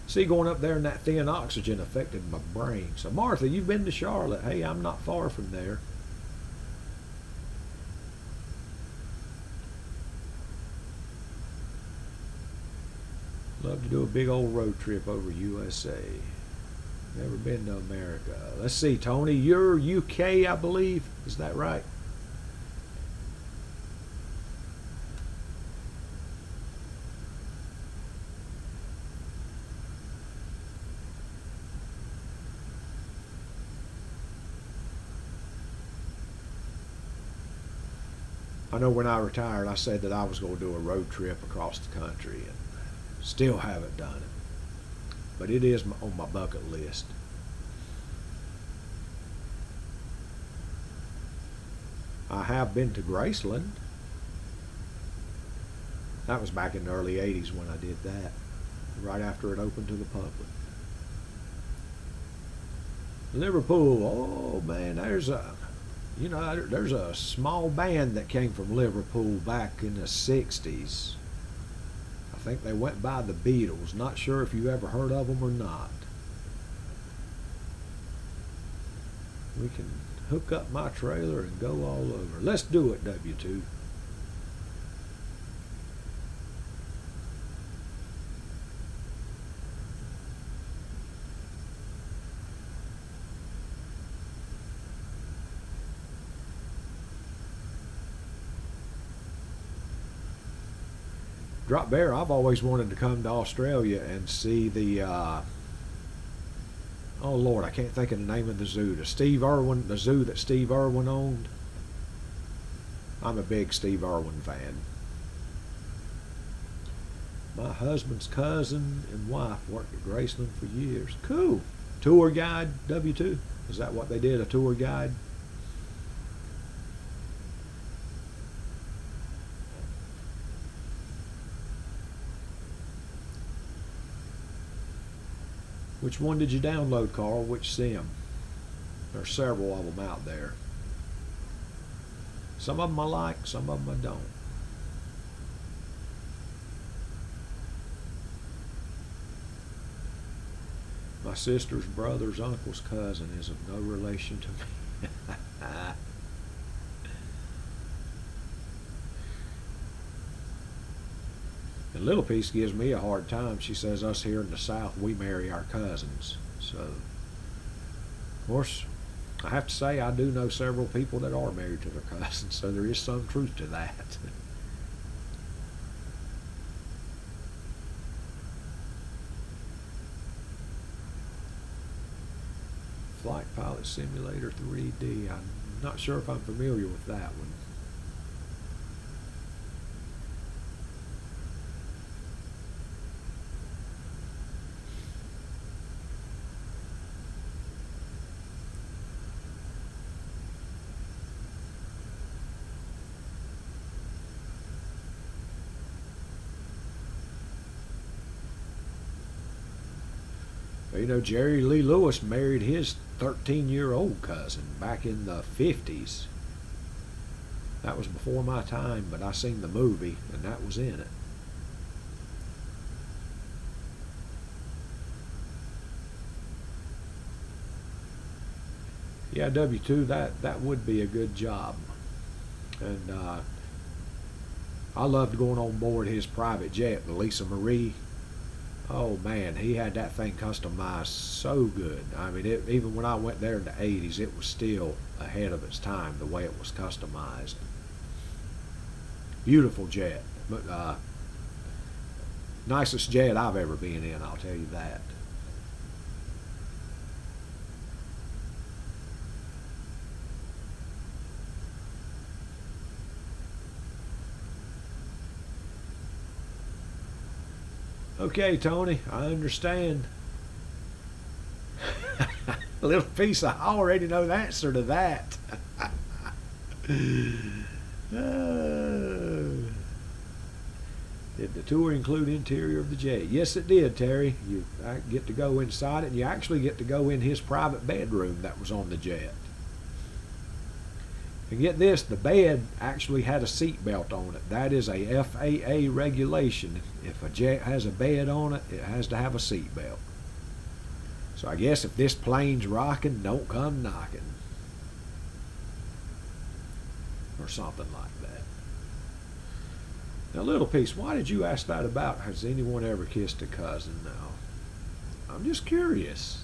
See, going up there in that thin oxygen affected my brain. So, Martha, you've been to Charlotte. Hey, I'm not far from there. Love to do a big old road trip over USA. Never been to America. Let's see, Tony, you're UK, I believe. Is that right? I know when I retired, I said that I was going to do a road trip across the country, and still haven't done it. But it is on my bucket list. I have been to Graceland. That was back in the early 80s when I did that, right after it opened to the public. Liverpool, oh man, there's a small band that came from Liverpool back in the 60s. I think they went by the Beatles. Not sure if you ever heard of them or not. We can hook up my trailer and go all over. Let's do it, W2. Drop Bear, I've always wanted to come to Australia and see the, oh Lord, I can't think of the name of the zoo. The zoo that Steve Irwin owned. I'm a big Steve Irwin fan. My husband's cousin and wife worked at Graceland for years. Cool. Tour guide, W2. Is that what they did, a tour guide? Which one did you download, Carl? Which sim? There's several of them out there. Some of them I like, some of them I don't. My sister's brother's uncle's cousin is of no relation to me. And Little Piece gives me a hard time. She says us here in the South, we marry our cousins. So, of course, I have to say I do know several people that are married to their cousins, so there is some truth to that. Flight Pilot Simulator 3D. I'm not sure if I'm familiar with that one. You know, Jerry Lee Lewis married his 13-year-old cousin back in the 50s. That was before my time, but I seen the movie, and that was in it. Yeah, W2, that would be a good job. And I loved going on board his private jet, the Lisa Marie. Oh man, he had that thing customized so good. I mean, even when I went there in the 80s, it was still ahead of its time, the way it was customized. Beautiful jet. But nicest jet I've ever been in, I'll tell you that. Okay, Tony, I understand. A little piece, I already know the answer to that. Did the tour include interior of the jet? Yes, it did, Terry. You get to go inside it, and you actually get to go in his private bedroom that was on the jet. And get this, the bed actually had a seat belt on it. That is a FAA regulation. If a jet has a bed on it, it has to have a seat belt. So I guess if this plane's rocking, don't come knocking. Or something like that. Now, little piece, why did you ask that about? Has anyone ever kissed a cousin now? I'm just curious.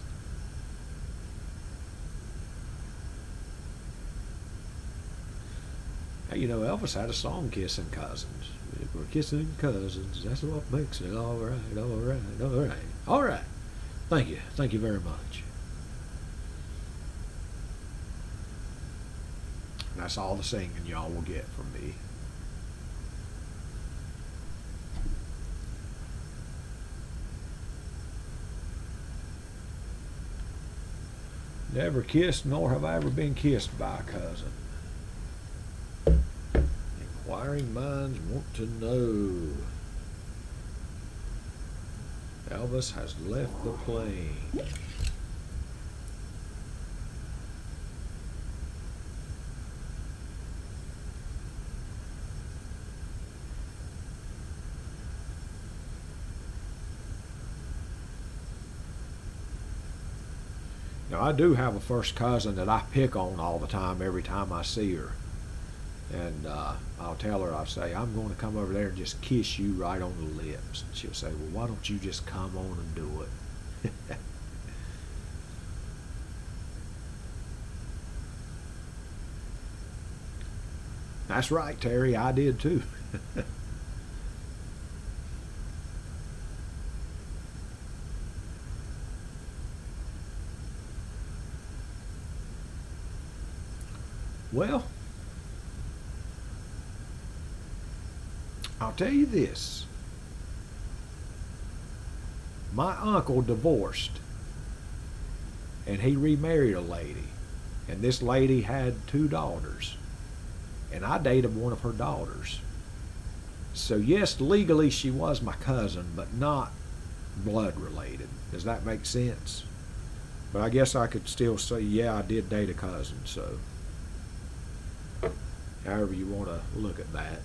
Hey, you know, Elvis had a song, Kissing Cousins. If we're kissing cousins, that's what makes it all right, all right, all right. All right. Thank you. Thank you very much. And that's all the singing y'all will get from me. Never kissed, nor have I ever been kissed by a cousin. Inquiring minds want to know. Elvis has left the plane. Now, I do have a first cousin that I pick on all the time, every time I see her. And I'll tell her, I'll say, I'm going to come over there and just kiss you right on the lips. And she'll say, well, why don't you just come on and do it? That's right, Terry, I did too. Well, I'll tell you this. My uncle divorced, and he remarried a lady, and this lady had 2 daughters, and I dated one of her daughters. So yes, legally she was my cousin, but not blood related. Does that make sense? But I guess I could still say, yeah, I did date a cousin, so however you want to look at that.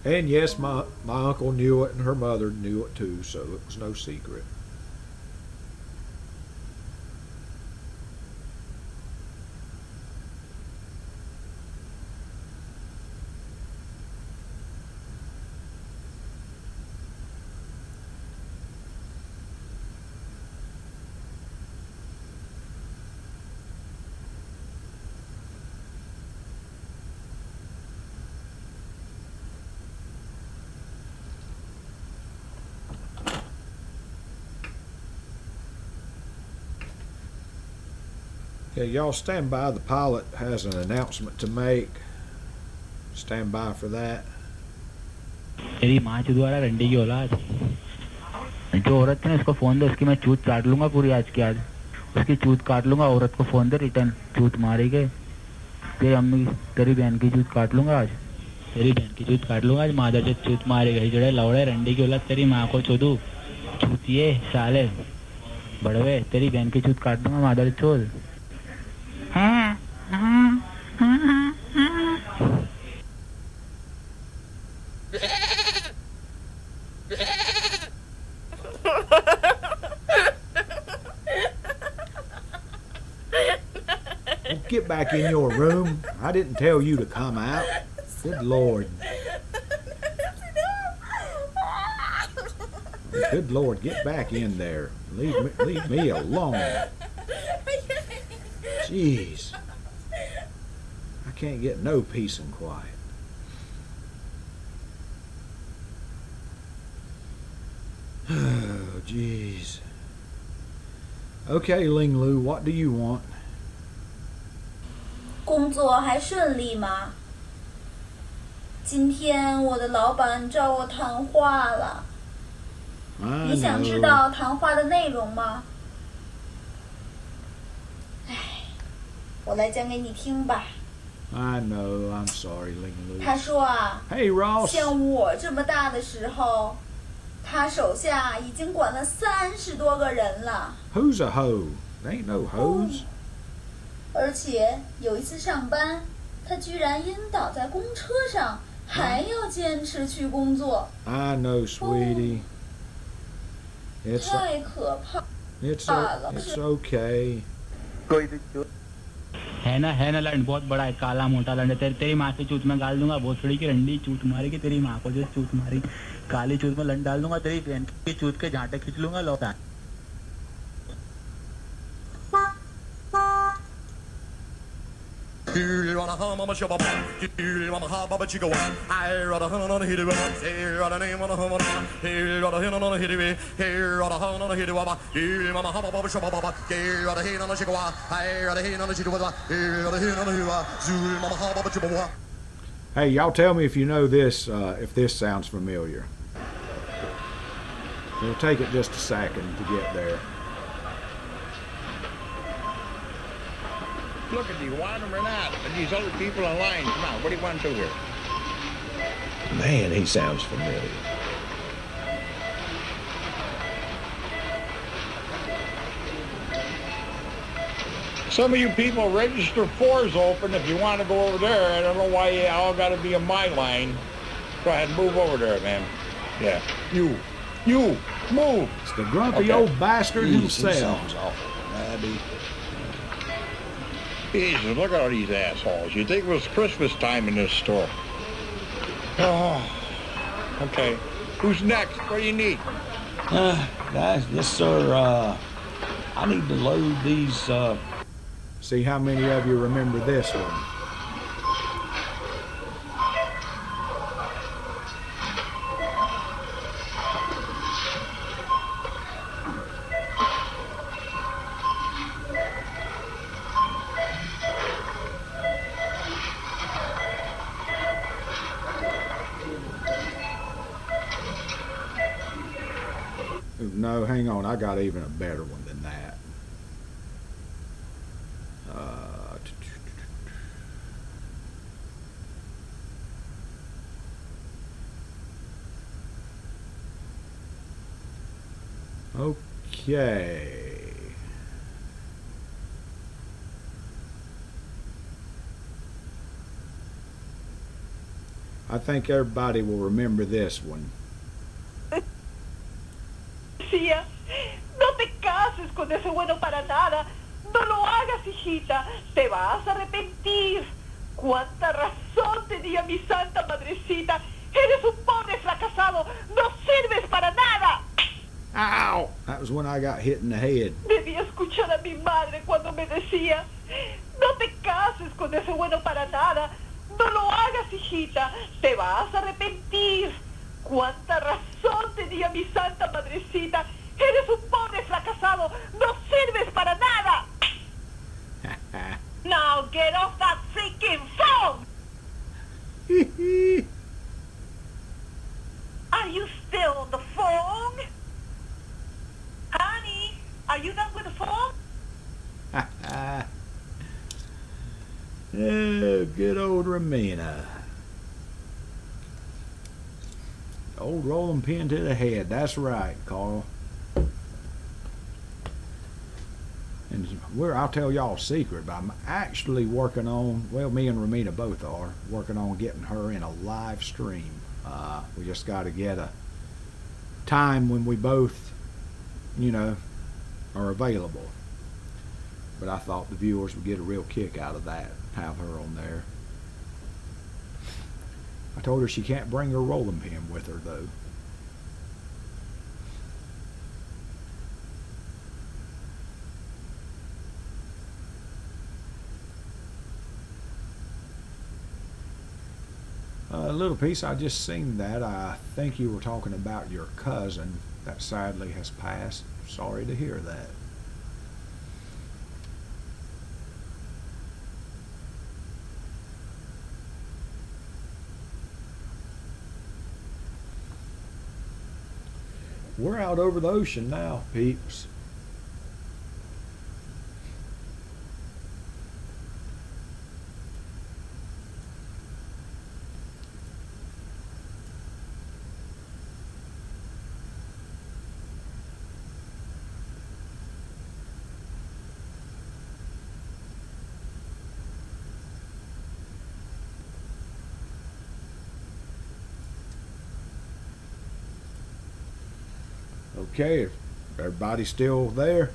And yes, my uncle knew it, and her mother knew it too, so it was no secret. Okay, y'all stand by. The pilot has an announcement to make. Stand by for that. तेरी माँ चुदवारा रंडी की औलाद जो औरत थी ना उसको फोन दे उसकी मैं चूत काट लूंगा पूरी आज की आज उसकी चूत काट लूंगा औरत को फोन दे रिटर्न चूत मारी गए तेरी अम्मी तेरी बहन की चूत काट लूंगा आज तेरी बहन की चूत काट लूंगा आज मादर जो चूत मारी गई जड़े लौड़े रंडी की औलाद तेरी माँ को चुदू चूतिए साले बड़वे तेरी बहन की चूत काट दूंगा मादर चोद back in your room. I didn't tell you to come out. Good Lord. Good Lord, get back in there. Leave me alone. Jeez. I can't get no peace and quiet. Oh, jeez. Okay, Ling Lu, what do you want? 工作还顺利吗？今天我的老板找我谈话了。你想知道谈话的内容吗？唉，我来讲给你听吧。I know, I'm sorry, Ling Lu. 他说啊， Hey, Ross. 像我这么大的时候，他手下已经管了30多个人了。Who's a hoe? There ain't no hoes. 而且有一次上班，他居然晕倒在公车上，还要坚持去工作。I know, sweetie. It's 太可怕了。 it's okay. है ना लंड बहुत बड़ा है, काला मोटा लंड है। तेरी माँ से चूत में गाल दूंगा, भोसड़ी की रंडी चूत मारेगी तेरी माँ को, जो चूत मारी काली चूत में लंड डाल दूंगा, तेरी बहन की चूत के झांटे खींच लूंगा लौटा। Hey, y'all tell me if you know this, if this sounds familiar. It'll take it just a second to get there. Look, do you want him or not? And these other people in line, come on, what do you want to do here? Man, he sounds familiar. Some of you people, register 4's open if you want to go over there. I don't know why you all got to be in my line. Go ahead, move over there, man. Yeah, you, move. It's the grumpy old bastard himself. Jesus, look at all these assholes. You'd think it was Christmas time in this store. Oh, okay. Who's next? What do you need? Guys, yes, sir. I need to load these. See how many of you remember this one. No, hang on. I got even a better one than that. Okay. I think everybody will remember this one. No te cases con ese bueno para nada. No lo hagas, hijita. Te vas a arrepentir. Cuánta razón tenía mi santa madrecita. Eres un pobre fracasado. No sirves para nada. Ow! That was when I got hit in the head. Debía escuchar a mi madre cuando me decía, no te cases con ese bueno para nada. No lo hagas, hijita. Te vas a arrepentir. Cuánta razón tenía mi santa madrecita. Eres un pobre fracasado. No sirves para nada. Now get off that freaking phone. Are you still on the phone? Honey, are you done with the phone? Oh, good old Ramina. Old rolling pin to the head. That's right, Carl. And I'll tell y'all a secret, but I'm actually working on, well, me and Ramina both are, working on getting her in a live stream. We just got to get a time when we both, you know, are available. but I thought the viewers would get a real kick out of that, have her on there. I told her she can't bring her rolling pin with her, though. A little piece, I just seen that. I think you were talking about your cousin that sadly has passed. Sorry to hear that. We're out over the ocean now, peeps. Okay, everybody's still there.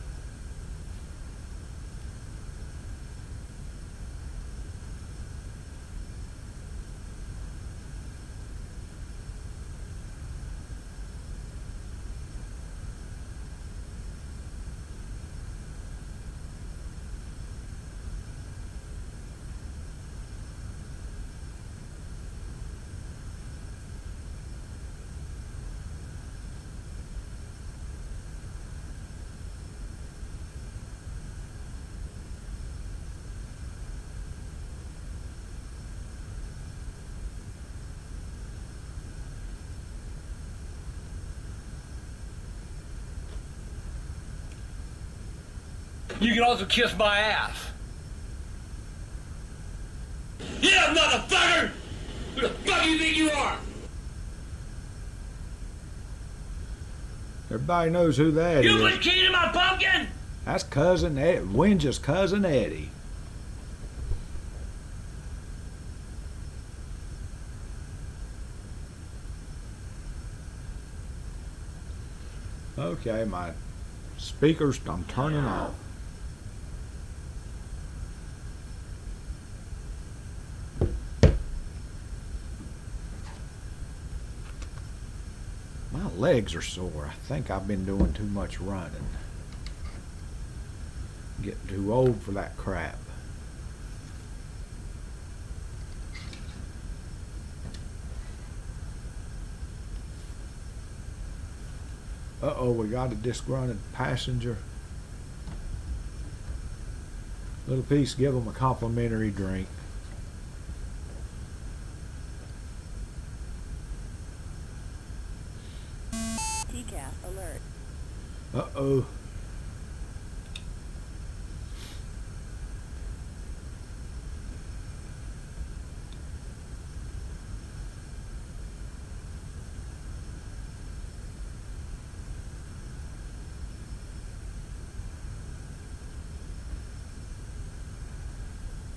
You can also kiss my ass. Yeah, motherfucker! Who the fuck do you think you are? Everybody knows who that You is. put key in my pumpkin? That's cousin Ed, Winja's cousin Eddie. Okay, my speakers, I'm turning off. My legs are sore. I think I've been doing too much running. Getting too old for that crap. Uh-oh, we got a disgruntled passenger. Little piece, give them a complimentary drink. TCAS alert. Uh-oh.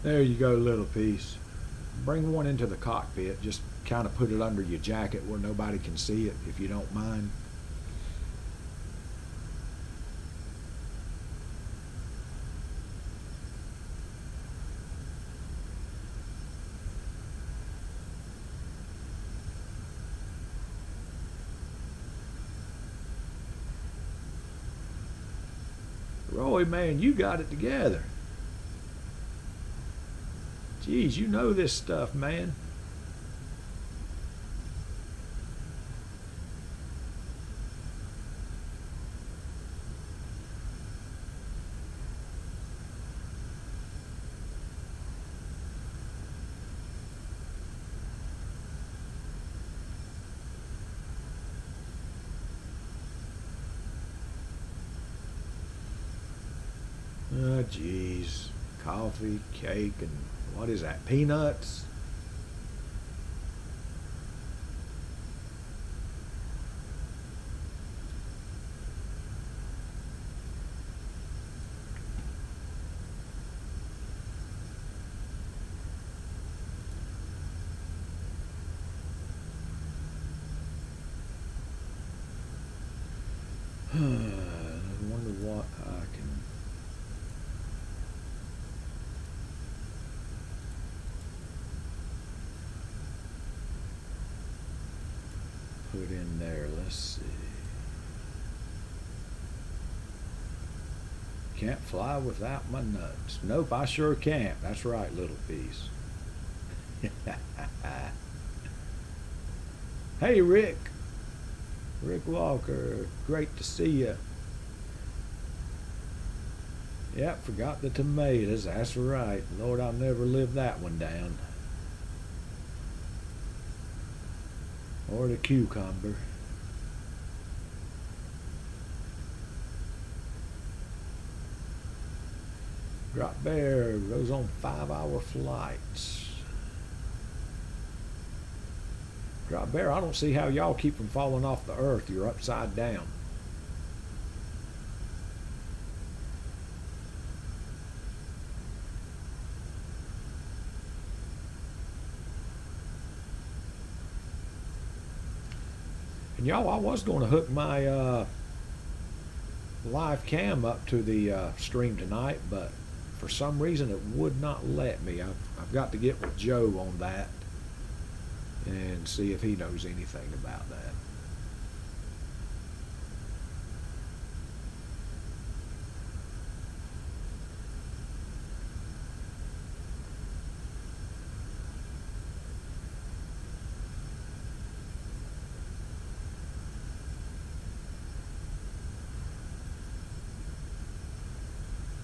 There you go, little piece. Bring one into the cockpit. Just kind of put it under your jacket where nobody can see it, if you don't mind. Roy, man, you got it together. Geez, you know this stuff, man. Oh, geez. Coffee, cake, and what is that? Peanuts? I wonder what I can... put in there? Let's see. Can't fly without my nuts. Nope, I sure can't. That's right, little piece. Hey, Rick. Rick Walker. Great to see you. Yep, forgot the tomatoes. That's right. Lord, I'll never live that one down. Or the cucumber. Drop Bear goes on 5-hour flights. Drop Bear, I don't see how y'all keep from falling off the earth. You're upside down. And y'all, I was going to hook my live cam up to the stream tonight, but for some reason it would not let me. I've got to get with Joe on that and see if he knows anything about that.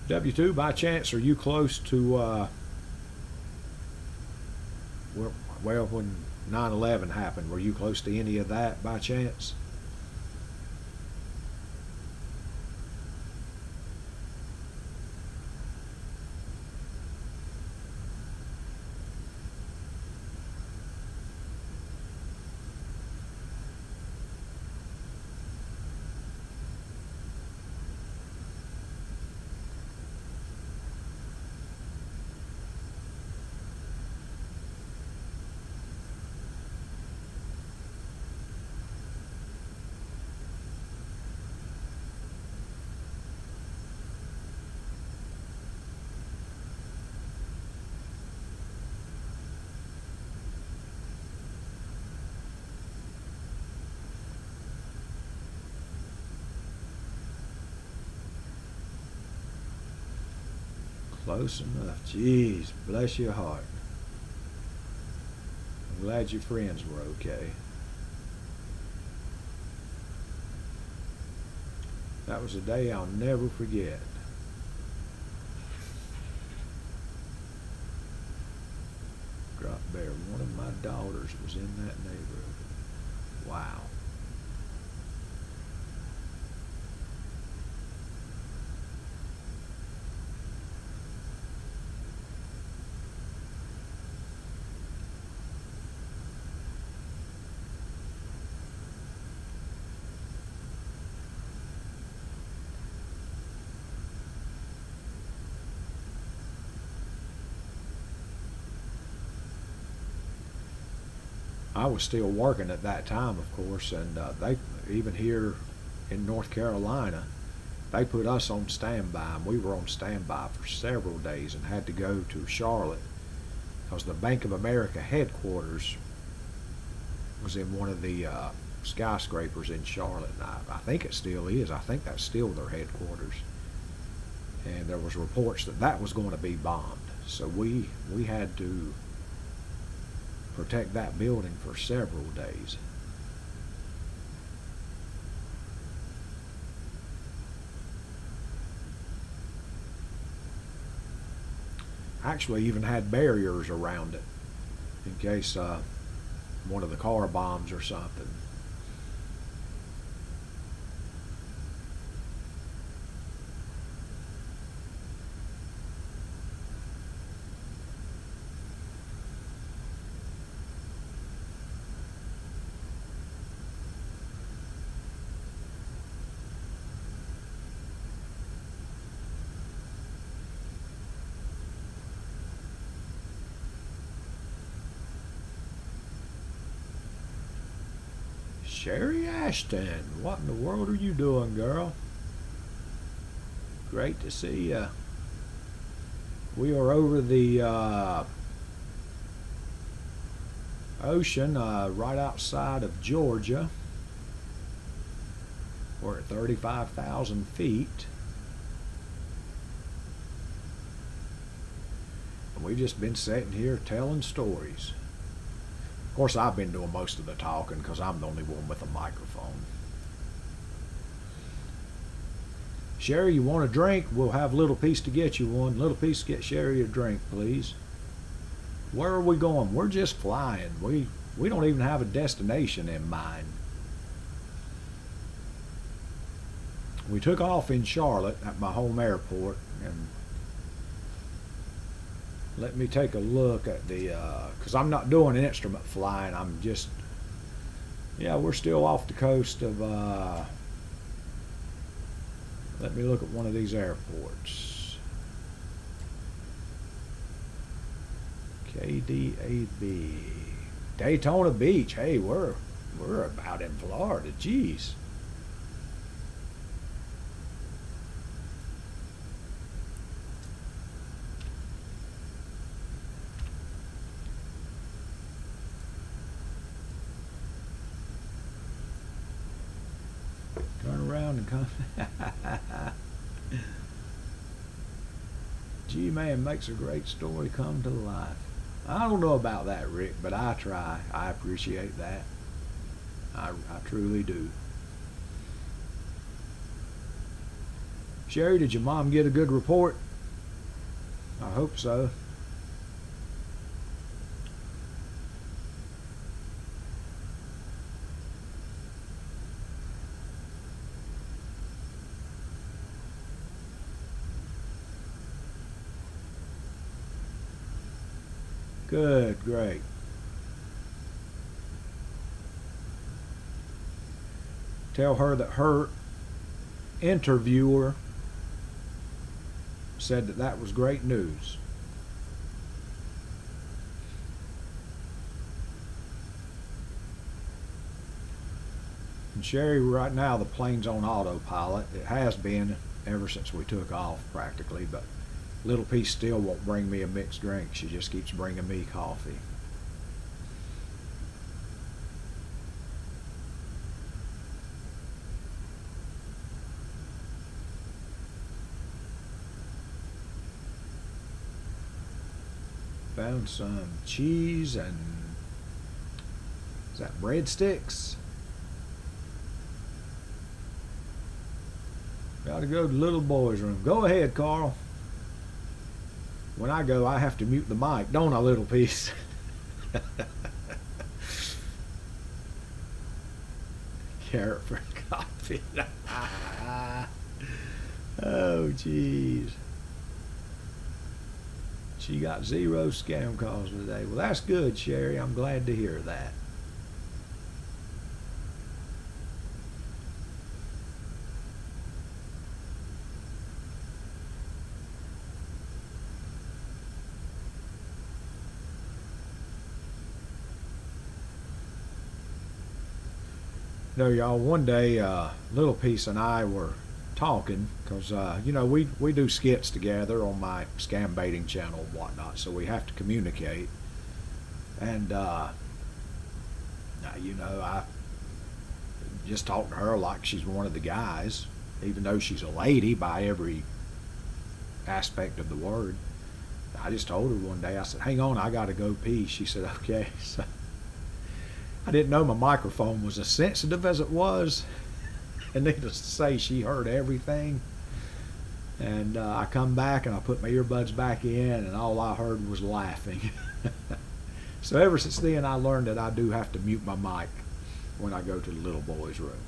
W2, by chance, are you close to, well, when 9/11 happened, were you close to any of that by chance? Close enough. Jeez, bless your heart. I'm glad your friends were okay. That was a day I'll never forget. Drop Bear. One of my daughters was in that neighborhood. Wow. I was still working at that time, of course, and they, even here in North Carolina, they put us on standby, and we were on standby for several days and had to go to Charlotte because the Bank of America headquarters was in one of the skyscrapers in Charlotte. And I think it still is. I think that's still their headquarters. And there was reports that that was going to be bombed. So we had to protect that building for several days. Actually even had barriers around it in case one of the car bombs or something. Sherry Ashton, what in the world are you doing, girl? Great to see you. We are over the ocean right outside of Georgia. We're at 35,000 feet. And we've just been sitting here telling stories. Of course, I've been doing most of the talking because I'm the only one with a microphone. Sherry, you want a drink? We'll have Little Piece to get you one. Little Piece, get Sherry a drink, please. Where are we going? We're just flying. We don't even have a destination in mind. We took off in Charlotte at my home airport, and let me take a look at the, because I'm not doing instrument flying, I'm just, yeah, we're still off the coast of, let me look at one of these airports. KDAB. Daytona Beach. Hey, we're about in Florida. Jeez. Turn around and come. G-Man makes a great story come to life. I don't know about that, Rick, but I try. I appreciate that. I truly do. Sherry, did your mom get a good report? I hope so. Good, great. Tell her that her interviewer said that that was great news. And Sherry, right now the plane's on autopilot. It has been ever since we took off practically, but Little Piece still won't bring me a mixed drink. She just keeps bringing me coffee. Found some cheese and, is that breadsticks? Gotta go to the little boy's room. Go ahead, Carl. When I go, I have to mute the mic, don't I, Little Piece? Carrot for coffee. Oh, jeez. She got 0 scam calls today. Well, that's good, Sherry. I'm glad to hear that. You know, y'all, one day Little Piece and I were talking because you know, we do skits together on my scam baiting channel and whatnot, so we have to communicate. And you know, I just talked to her like she's one of the guys, even though she's a lady by every aspect of the word. I just told her one day, I said, hang on, I gotta go pee. She said, okay. So I didn't know my microphone was as sensitive as it was, and needless to say, she heard everything. And I come back and I put my earbuds back in, and all I heard was laughing. So ever since then, I learned that I do have to mute my mic when I go to the little boy's room.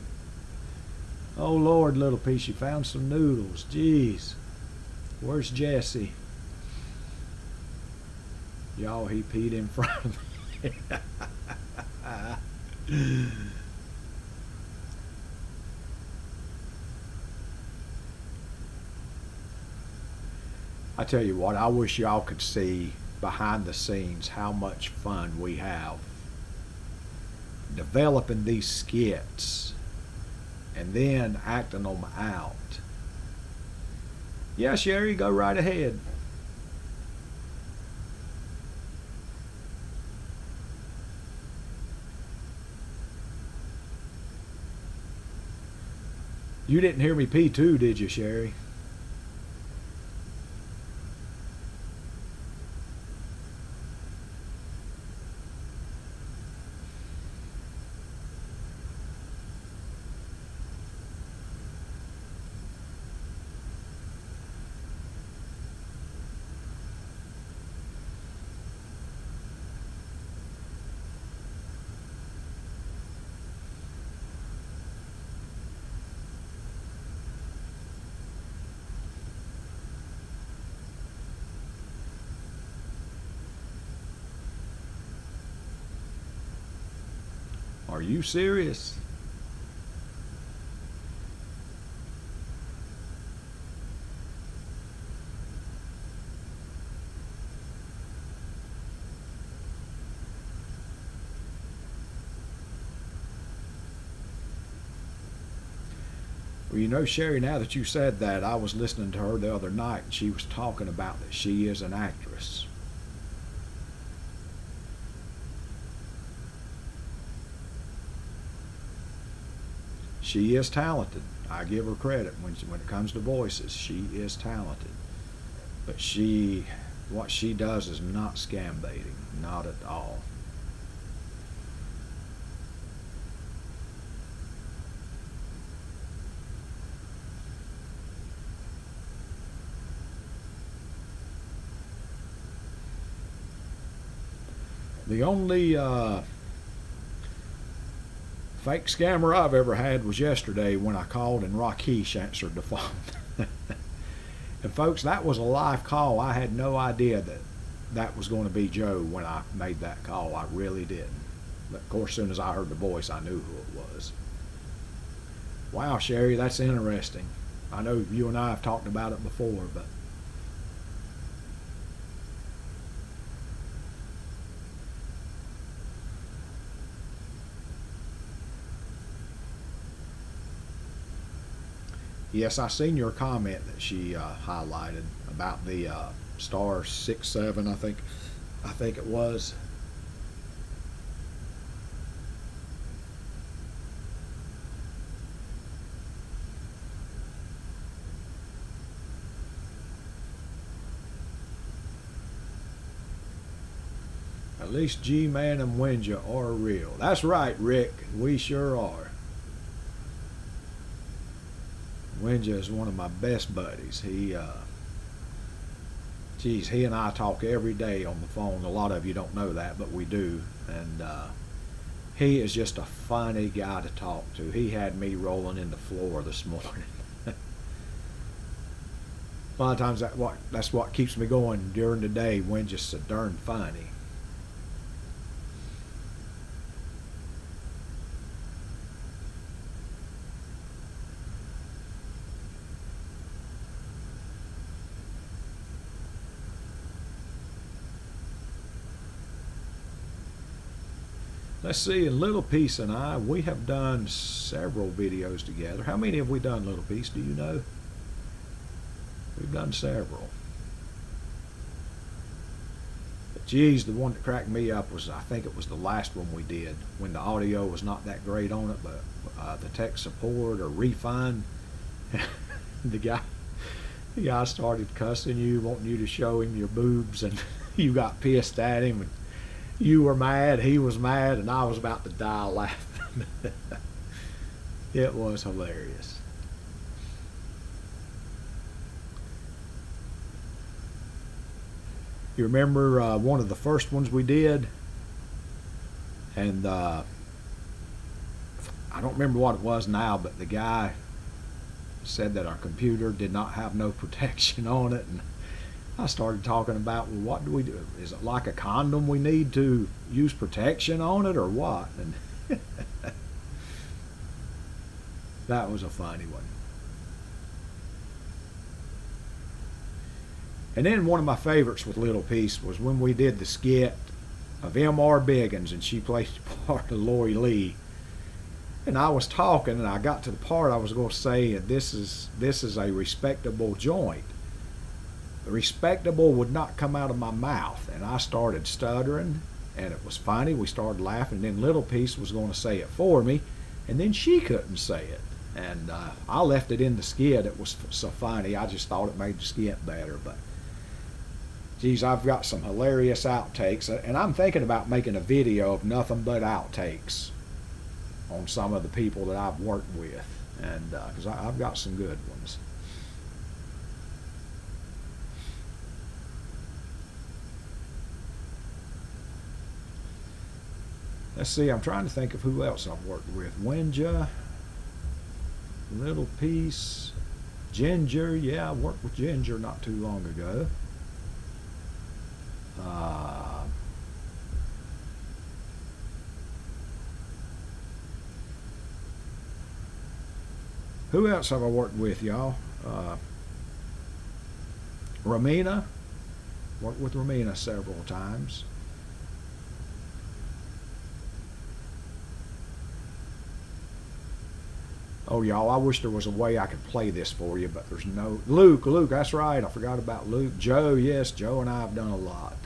Oh Lord, Little Piece, you found some noodles. Jeez, where's Jesse? Y'all, he peed in front of me. I tell you what, I wish y'all could see behind the scenes how much fun we have developing these skits and then acting them out. Yeah, Sherry, go right ahead. You didn't hear me P2, did you, Sherry? Are you serious? Well, you know, Sherry, now that you said that, I was listening to her the other night, and she was talking about that she is an actress. She is talented. I give her credit when it comes to voices. She is talented. But what she does is not scam baiting. Not at all. The only fake scammer I've ever had was yesterday when I called and Rakesh answered the phone. And folks, that was a live call. I had no idea that was going to be Joe when I made that call. I really didn't. But of course, as soon as I heard the voice, I knew who it was. Wow, Sherry, that's interesting. I know you and I have talked about it before, but yes, I seen your comment that she highlighted about the star 6-7. I think it was. At least G-Man and Winja are real. That's right, Rick. We sure are. Winja is one of my best buddies. He and I talk every day on the phone. A lot of you don't know that, but we do. And he is just a funny guy to talk to. He had me rolling in the floor this morning. A lot of times that's what keeps me going during the day. Winja's so darn funny. Let's see, in Little Piece and I, we have done several videos together. How many have we done, Little Piece? Do you know? We've done several. But geez, the one that cracked me up was, I think it was the last one we did, when the audio was not that great on it, but the tech support or refund, the guy started cussing you, wanting you to show him your boobs, and you got pissed at him, and you were mad, he was mad, and I was about to die laughing. It was hilarious. You remember one of the first ones we did? And I don't remember what it was now, but the guy said that our computer did not have no protection on it, and I started talking about, well, what do we do? Is it like a condom we need to use protection on it or what? And that was a funny one. And then one of my favorites with Little Piece was when we did the skit of M.R. Biggins, and she played the part of Lori Lee. And I was talking, and I got to the part I was going to say, this is a respectable joint. Respectable would not come out of my mouth, and I started stuttering, and it was funny. We started laughing, and then Little Piece was going to say it for me, and then she couldn't say it, And I left it in the skit. It was so funny. I just thought it made the skit better. But geez, I've got some hilarious outtakes, and I'm thinking about making a video of nothing but outtakes on some of the people that I've worked with, and because I've got some good ones. Let's see, I'm trying to think of who else I've worked with. Wenja, Little Piece, Ginger. Yeah, I worked with Ginger not too long ago. Who else have I worked with, y'all? Romina. Worked with Romina several times. Oh, y'all, I wish there was a way I could play this for you, but there's no... Luke, that's right. I forgot about Luke. Joe, yes, Joe and I have done a lot.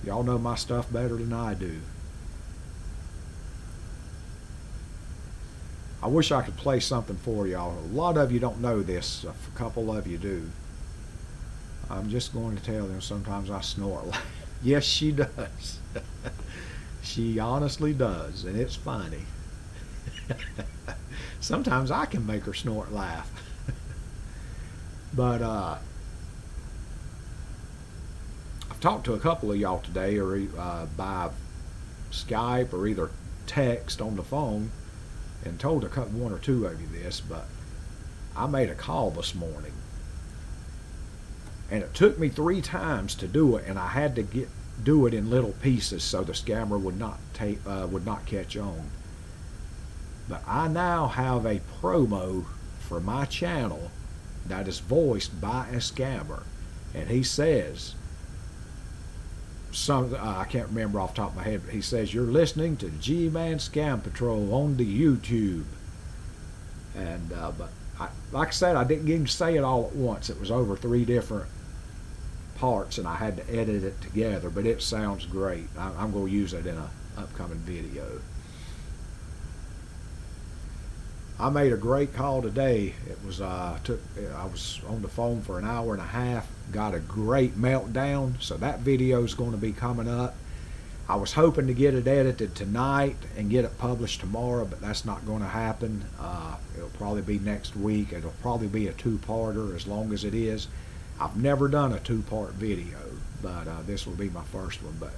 Y'all know my stuff better than I do. I wish I could play something for y'all. A lot of you don't know this. A couple of you do. I'm just going to tell them sometimes I snort. Yes, she does. She honestly does, and it's funny. Sometimes I can make her snort laugh. But I've talked to a couple of y'all today, or by Skype or either text on the phone, and told one or two of you this, but I made a call this morning, and it took me 3 times to do it, and I had to do it in little pieces so the scammer would not catch on. But I now have a promo for my channel that is voiced by a scammer, and he says I can't remember off the top of my head, but he says, "You're listening to G-Man Scam Patrol on the YouTube." And but like I said, I didn't get to say it all at once. It was over 3 different parts, and I had to edit it together, but it sounds great. I'm going to use it in an upcoming video. I made a great call today. It was I was on the phone for an hour and a half, got a great meltdown, so that video is going to be coming up. I was hoping to get it edited tonight and get it published tomorrow, but that's not going to happen. It'll probably be next week. It'll probably be a 2-parter as long as it is. I've never done a 2-part video, but this will be my first one. But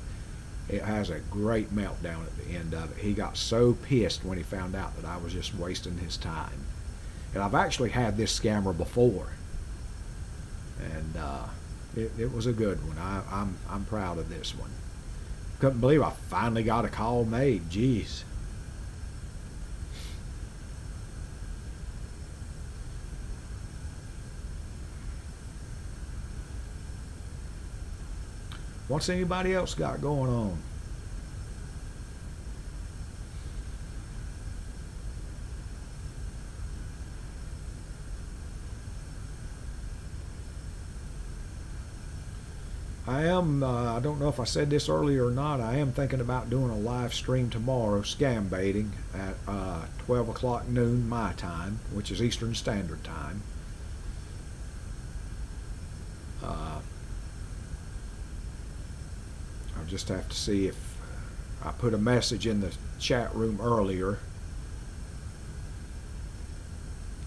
it has a great meltdown at the end of it. He got so pissed when he found out that I was just wasting his time. And I've actually had this scammer before, and it was a good one. I'm proud of this one. Couldn't believe I finally got a call made. Jeez. What's anybody else got going on? I don't know if I said this earlier or not, I am thinking about doing a live stream tomorrow, scam baiting, at 12 o'clock noon my time, which is Eastern Standard Time. I'll just have to see if I put a message in the chat room earlier.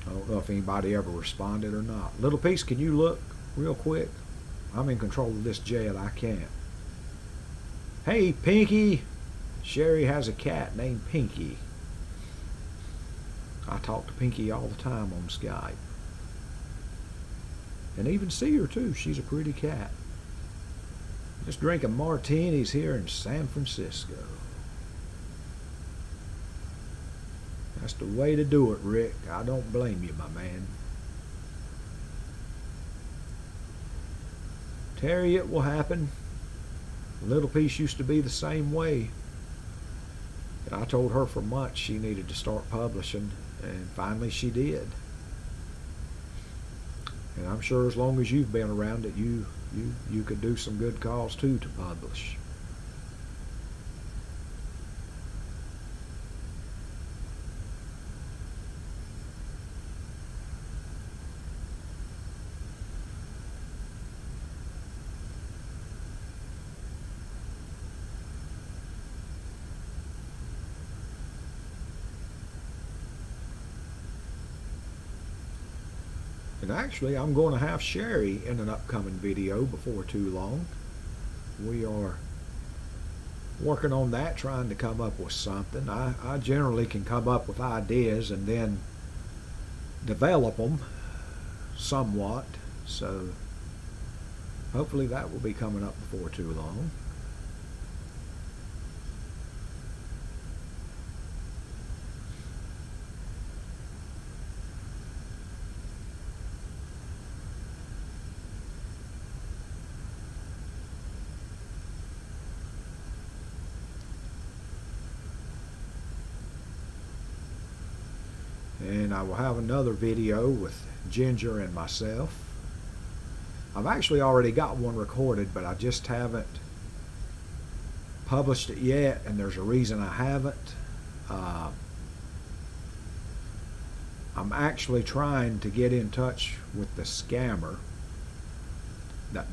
I don't know if anybody ever responded or not. Little Piece, can you look real quick? I'm in control of this jet. I can't. Hey, Pinky. Sherry has a cat named Pinky. I talk to Pinky all the time on Skype. And even see her, too. She's a pretty cat. Just drinking martinis here in San Francisco. That's the way to do it, Rick. I don't blame you, my man. Terry, it will happen. Little Piece used to be the same way. And I told her for months she needed to start publishing, and finally she did. And I'm sure as long as you've been around it, you could do some good calls too to publish. actually, I'm going to have Sherry in an upcoming video before too long. We are working on that, trying to come up with something. I generally can come up with ideas and then develop them somewhat. So hopefully that will be coming up before too long. And I will have another video with Ginger and myself. I've actually already got one recorded, but I just haven't published it yet, and there's a reason I haven't. I'm actually trying to get in touch with the scammer that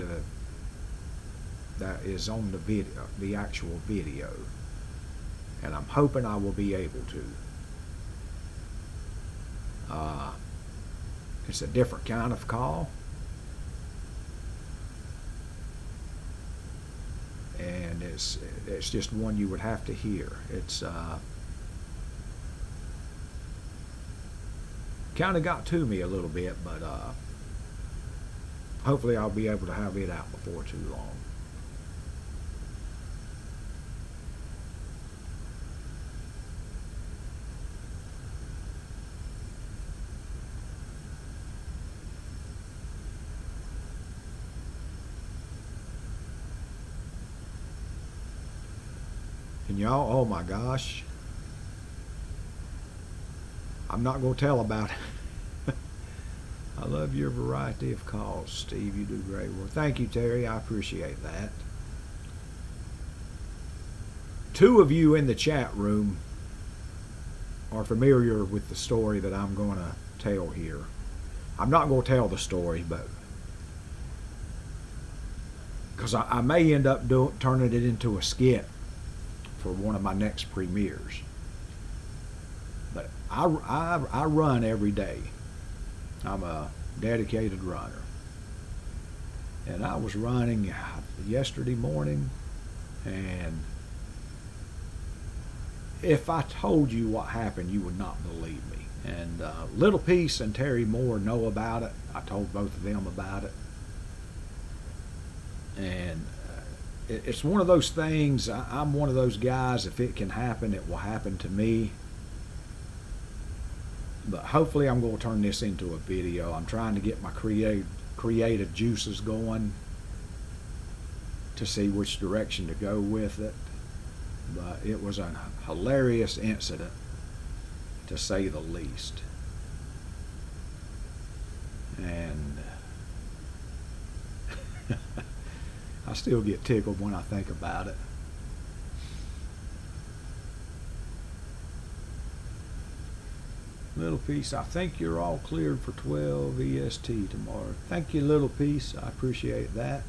is on the video, the actual video, and I'm hoping I will be able to. It's a different kind of call, and it's just one you would have to hear. It's kind of got to me a little bit, but hopefully I'll be able to have it out before too long. And y'all, oh my gosh, I'm not going to tell about it. I love your variety of calls, Steve. You do great work. Thank you, Terry. I appreciate that. 2 of you in the chat room are familiar with the story that I'm going to tell here. I'm not going to tell the story, but because I may end up turning it into a skit for one of my next premieres. But I run every day. I'm a dedicated runner. And I was running yesterday morning, and if I told you what happened, you would not believe me. And Little Peace and Terry Moore know about it. I told both of them about it. And it's one of those things. I'm one of those guys, if it can happen, it will happen to me. But hopefully I'm going to turn this into a video. I'm trying to get my creative juices going to see which direction to go with it. But it was a hilarious incident, to say the least. And I still get tickled when I think about it. Little Piece, I think you're all cleared for 12 EST tomorrow. Thank you, Little Piece. I appreciate that.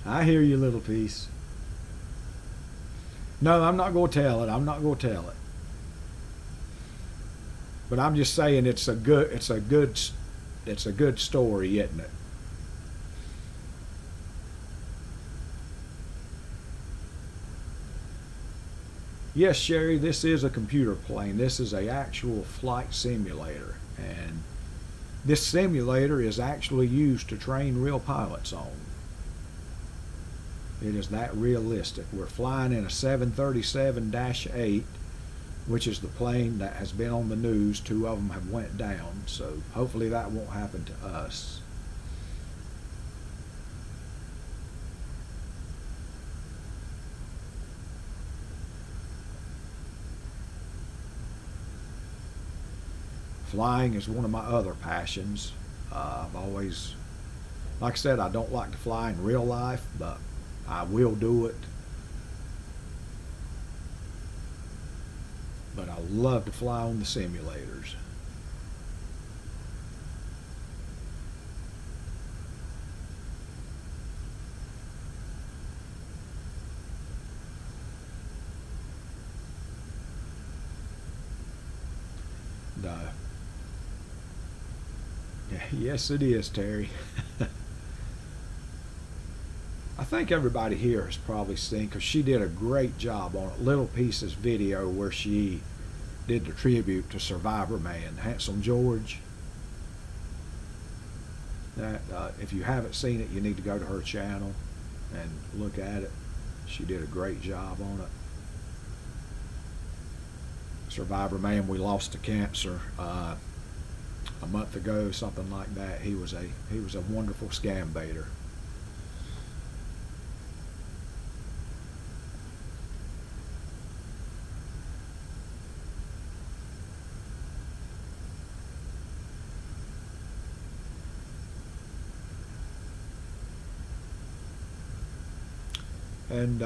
I hear you, Little Piece. No, I'm not going to tell it. I'm not going to tell it. But I'm just saying it's a good story, isn't it? Yes, Sherry, this is a computer plane. This is an actual flight simulator, and this simulator is actually used to train real pilots on. It is that realistic. We're flying in a 737-8, which is the plane that has been on the news. 2 of them have went down, so hopefully that won't happen to us. Flying is one of my other passions. I've always, like I said, I don't like to fly in real life, but I will do it. But I love to fly on the simulators. Yes, it is, Terry. I think everybody here has probably seen, because she did a great job on it, Little Piece's video where she did the tribute to Survivor Man, Handsome George. That if you haven't seen it, you need to go to her channel and look at it. She did a great job on it. Survivor Man, we lost to cancer a month ago, something like that. He was a wonderful scam baiter. And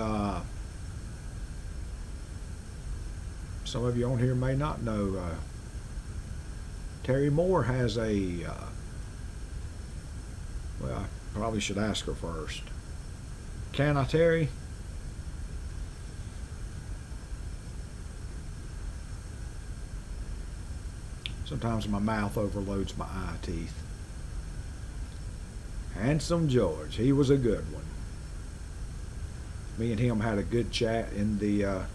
some of you on here may not know, Terry Moore has a, well, I probably should ask her first. Can I, Terry? Sometimes my mouth overloads my eye teeth. Handsome George, he was a good one. Me and him had a good chat in the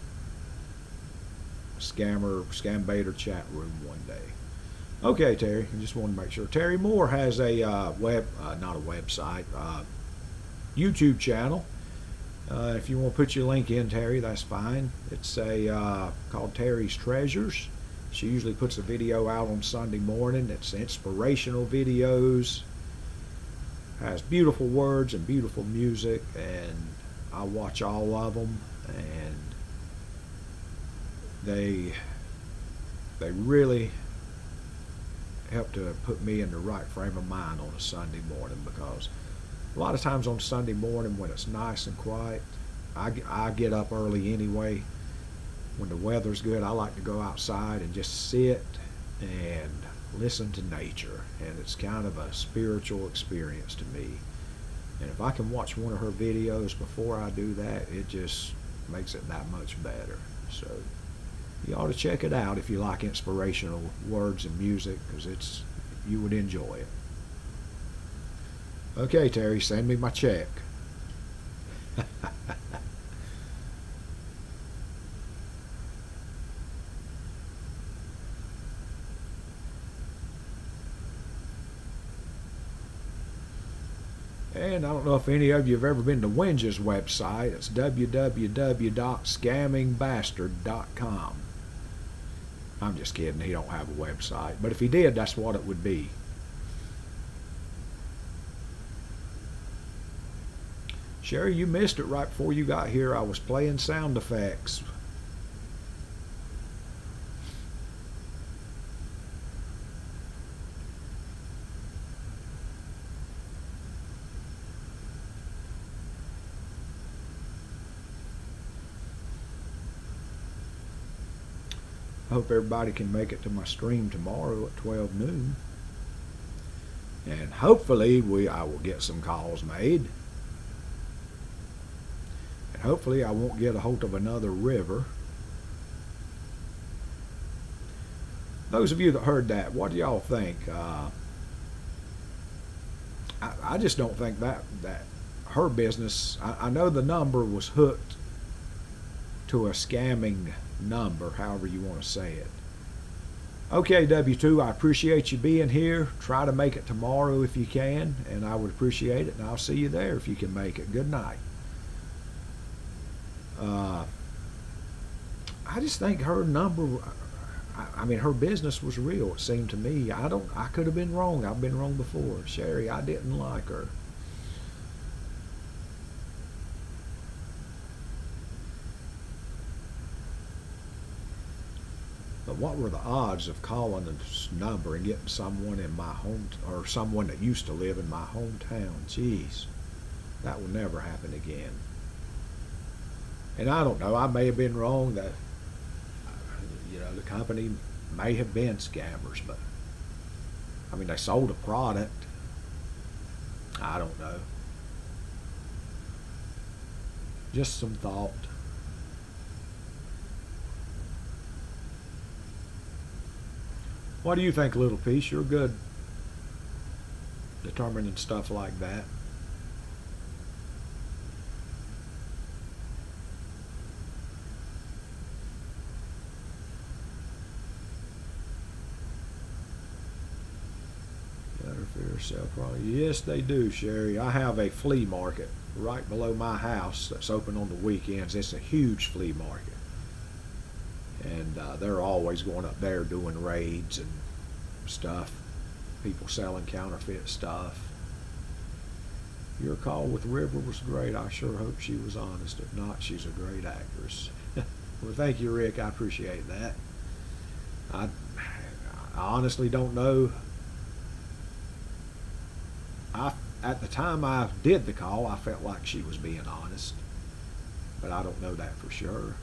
scam baiter chat room one day. Okay, Terry, I just wanted to make sure. Terry Moore has a not a website, YouTube channel. If you want to put your link in, Terry, that's fine. It's called Terry's Treasures. She usually puts a video out on Sunday morning. It's inspirational videos. Has beautiful words and beautiful music, and I watch all of them, and they really help to put me in the right frame of mind on a Sunday morning, because a lot of times on Sunday morning when it's nice and quiet, I get up early anyway. When the weather's good, I like to go outside and just sit and listen to nature, and it's kind of a spiritual experience to me. And if I can watch one of her videos before I do that, it just makes it that much better. So you ought to check it out if you like inspirational words and music, because you would enjoy it. Okay, Terry, send me my check. And I don't know if any of you have ever been to Winge's website. It's www.scammingbastard.com. I'm just kidding, he don't have a website. But if he did, that's what it would be. Sherry, you missed it right before you got here. I was playing sound effects. I hope everybody can make it to my stream tomorrow at 12 noon. And hopefully I will get some calls made. And hopefully I won't get a hold of another river. Those of you that heard that, what do y'all think? I just don't think that her business, I know the number was hooked to a scamming number, however you want to say it. Okay, W2, I appreciate you being here. Try to make it tomorrow if you can, and I would appreciate it, and I'll see you there if you can make it. Good night. I just think her number, I mean, her business was real, it seemed to me. I could have been wrong. I've been wrong before. Sherry, I didn't like her. But what were the odds of calling this number and getting someone in my home, or someone that used to live in my hometown? Jeez, that will never happen again. And I don't know, I may have been wrong. That, you know, the company may have been scammers, but I mean, they sold a product. I don't know. Just some thought. What do you think, Little Piece? You're good. determining stuff like that. Fair sale product. Yes, they do, Sherry. I have a flea market right below my house that's open on the weekends. It's a huge flea market, and they're always going up there doing raids and stuff. People selling counterfeit stuff. Your call with River was great. I sure hope she was honest. If not, she's a great actress. Well, thank you, Rick. I appreciate that. I honestly don't know. At the time I did the call, I felt like she was being honest, but I don't know that for sure.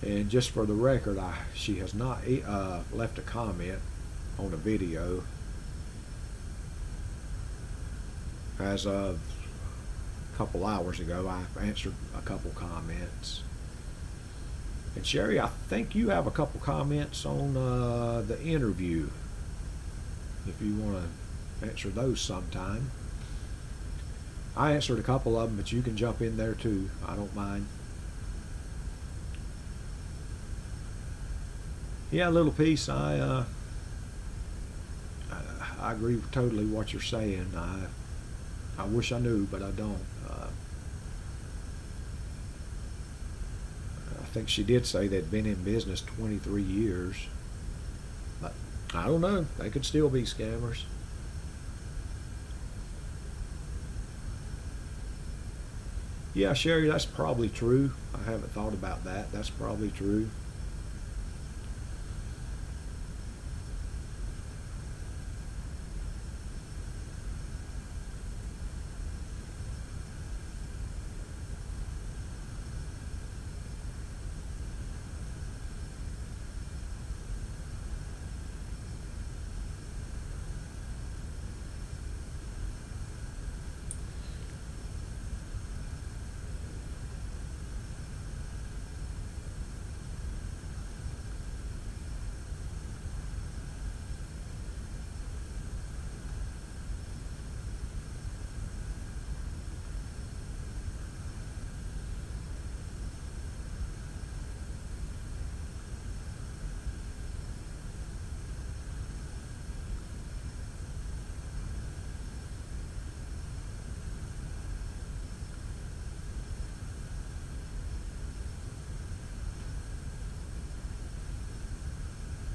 And just for the record, she has not left a comment on a video as of a couple hours ago. I answered a couple comments. And Sherry, I think you have a couple comments on the interview, if you want to answer those sometime. I answered a couple of them, but you can jump in there too. I don't mind. Yeah, little piece. I agree totally with what you're saying. I wish I knew, but I don't. I think she did say they'd been in business 23 years, but I don't know. They could still be scammers. Yeah, Sherry, that's probably true. I haven't thought about that. That's probably true.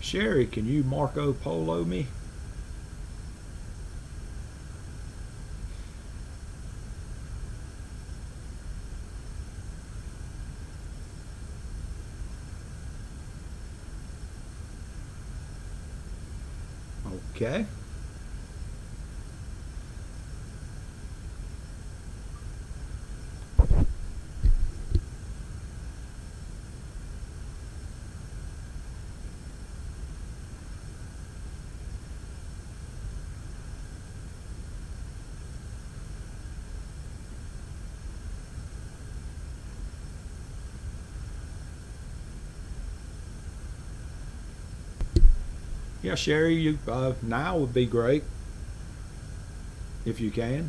Sherry, can you Marco Polo me? Okay. Yeah, Sherry, you now would be great if you can.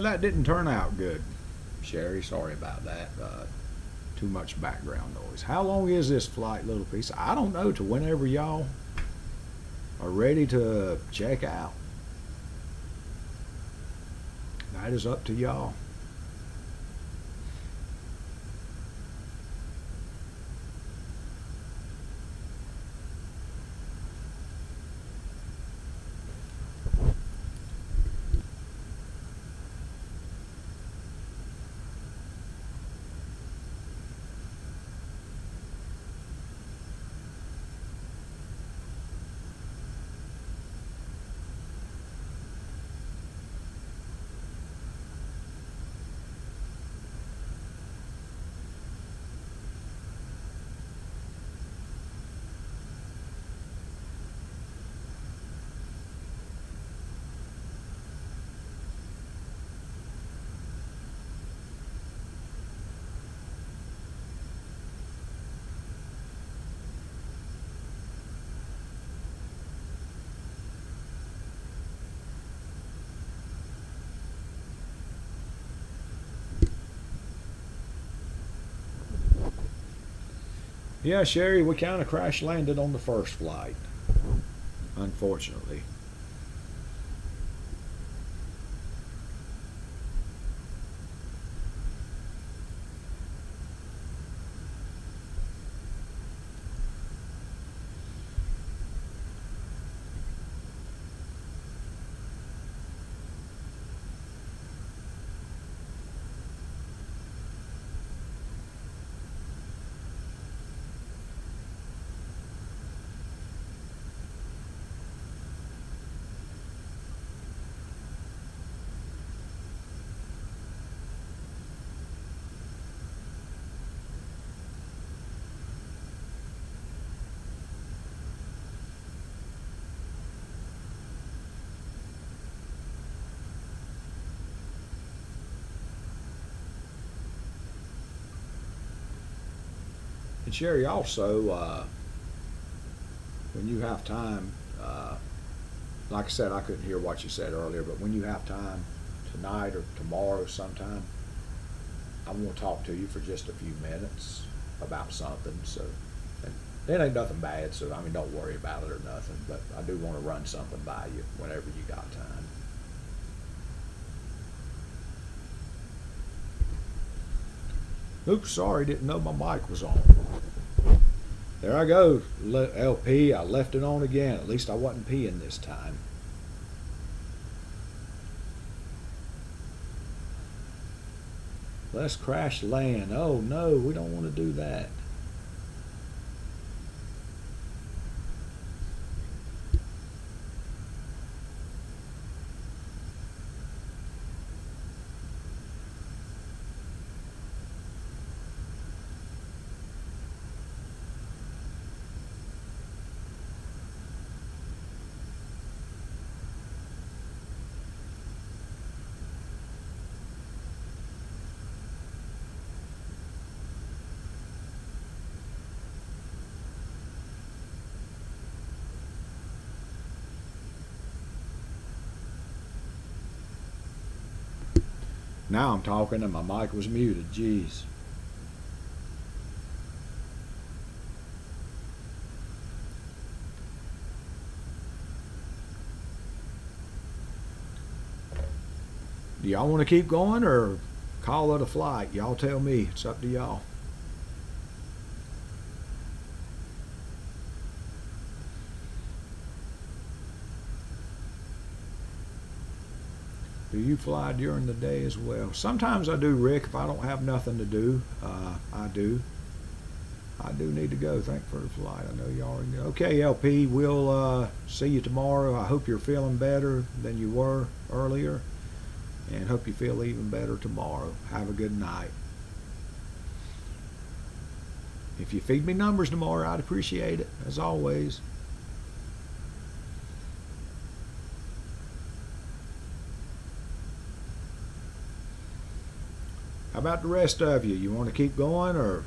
That didn't turn out good, Sherry. Sorry about that. Too much background noise. How long is this flight, little piece? I don't know, to whenever y'all are ready to check out. That is up to y'all. Yeah, Sherry, we kind of crash landed on the first flight, unfortunately. And Sherry, also, when you have time, like I said, I couldn't hear what you said earlier, but when you have time tonight or tomorrow sometime, I want to talk to you for just a few minutes about something. So, and it ain't nothing bad, so I mean, don't worry about it or nothing, but I do want to run something by you whenever you got time. Oops, sorry, didn't know my mic was on. There I go, LP, I left it on again. At least I wasn't peeing this time. Let's crash land. Oh no, we don't want to do that. Now I'm talking and my mic was muted. Jeez. Do y'all want to keep going or call it a flight? Y'all tell me. It's up to y'all. Do you fly during the day as well? Sometimes I do, Rick, if I don't have nothing to do. I do. I do need to go. Thank you for the flight. I know you already know. Okay, LP, we'll see you tomorrow. I hope you're feeling better than you were earlier, and hope you feel even better tomorrow. Have a good night. If you feed me numbers tomorrow, I'd appreciate it, as always. How about the rest of you? You want to keep going or?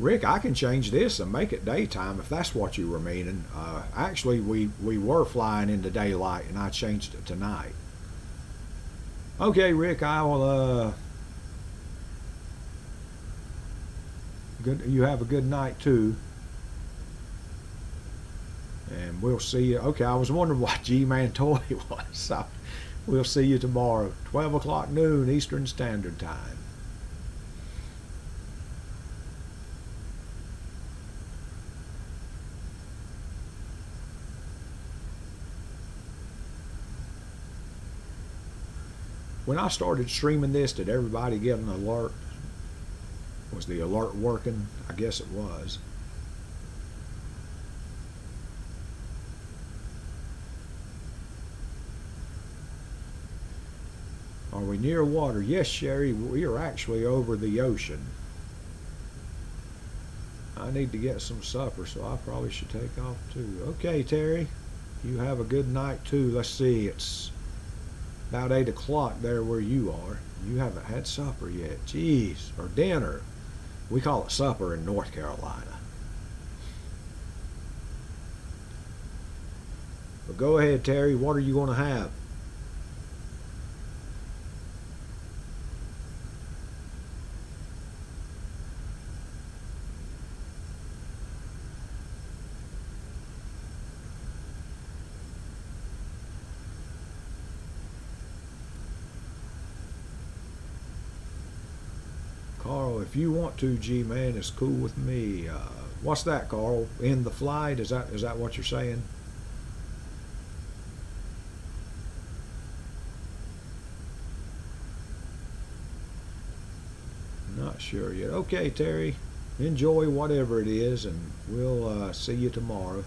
Rick, I can change this and make it daytime if that's what you were meaning. Actually, we were flying into daylight, and I changed it to night. Okay, Rick, I will, you have a good night, too. And we'll see you. Okay, I was wondering what G-Man toy was. So we'll see you tomorrow, 12 o'clock noon Eastern Standard Time. When I started streaming this, did everybody get an alert? Was the alert working? I guess it was. Are we near water? Yes, Sherry, we are actually over the ocean. I need to get some supper, so I probably should take off too. Okay, Terry, you have a good night too. Let's see, it's about 8 o'clock there where you are. You haven't had supper yet. Jeez, or dinner. We call it supper in North Carolina. But go ahead, Terry, what are you going to have? Carl, if you want to, G-Man, it's cool with me. What's that, Carl? End the flight? Is that what you're saying? Not sure yet. Okay, Terry. Enjoy whatever it is, and we'll see you tomorrow.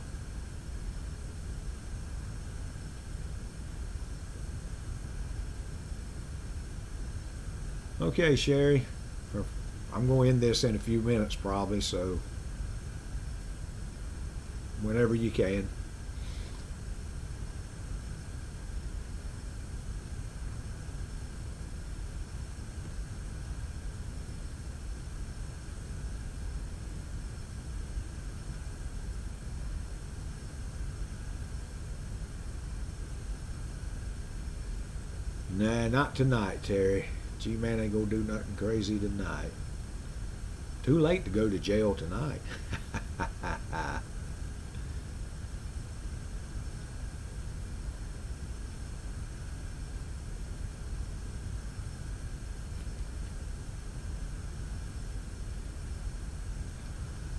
Okay, Sherry. I'm going to end this in a few minutes probably, so whenever you can. Nah, not tonight, Terry. G-Man ain't gonna do nothing crazy tonight. Too late to go to jail tonight. I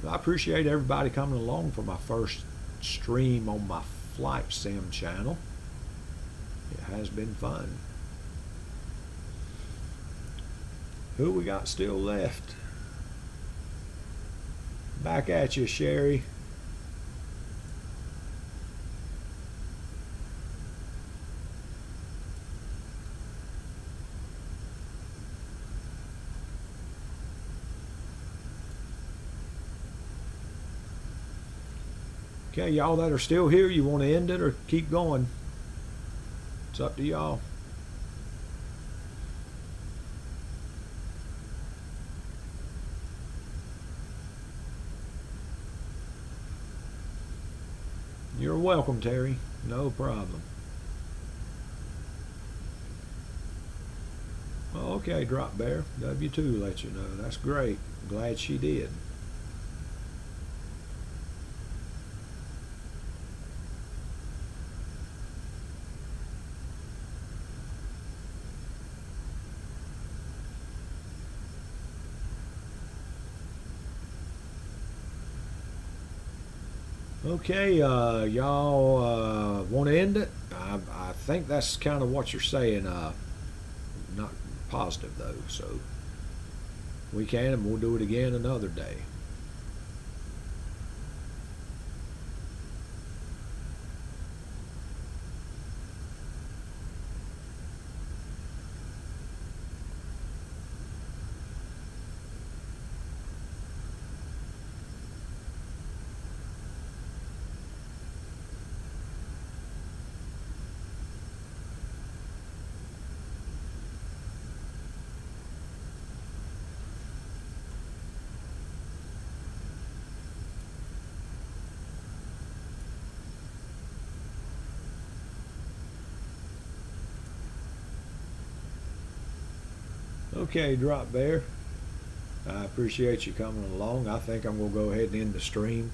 appreciate everybody coming along for my first stream on my Flight Sim channel. It has been fun. Who we got still left? Back at you, Sherry. Okay, y'all that are still here, you want to end it or keep going? It's up to y'all. You're welcome, Terry. No problem. Oh, okay, Drop Bear. W2 let you know. That's great. Glad she did. Okay, y'all want to end it? I think that's kind of what you're saying. Not positive, though, so we can, and we'll do it again another day. Okay, Drop Bear. I appreciate you coming along. I think I'm going to go ahead and end the stream.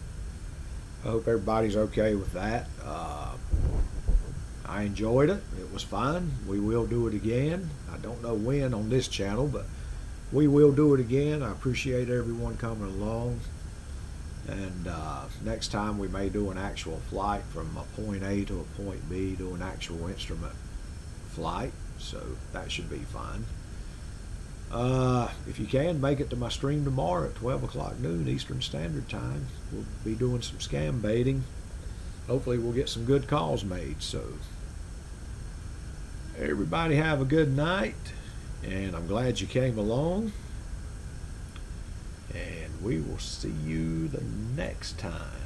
I hope everybody's okay with that. I enjoyed it. It was fun. We will do it again. I don't know when on this channel, but we will do it again. I appreciate everyone coming along. And next time we may do an actual flight from a point A to a point B, do an actual instrument flight. So that should be fun. If you can, make it to my stream tomorrow at 12 o'clock noon Eastern Standard Time. We'll be doing some scam baiting. Hopefully we'll get some good calls made. So everybody have a good night, and I'm glad you came along, and we will see you the next time.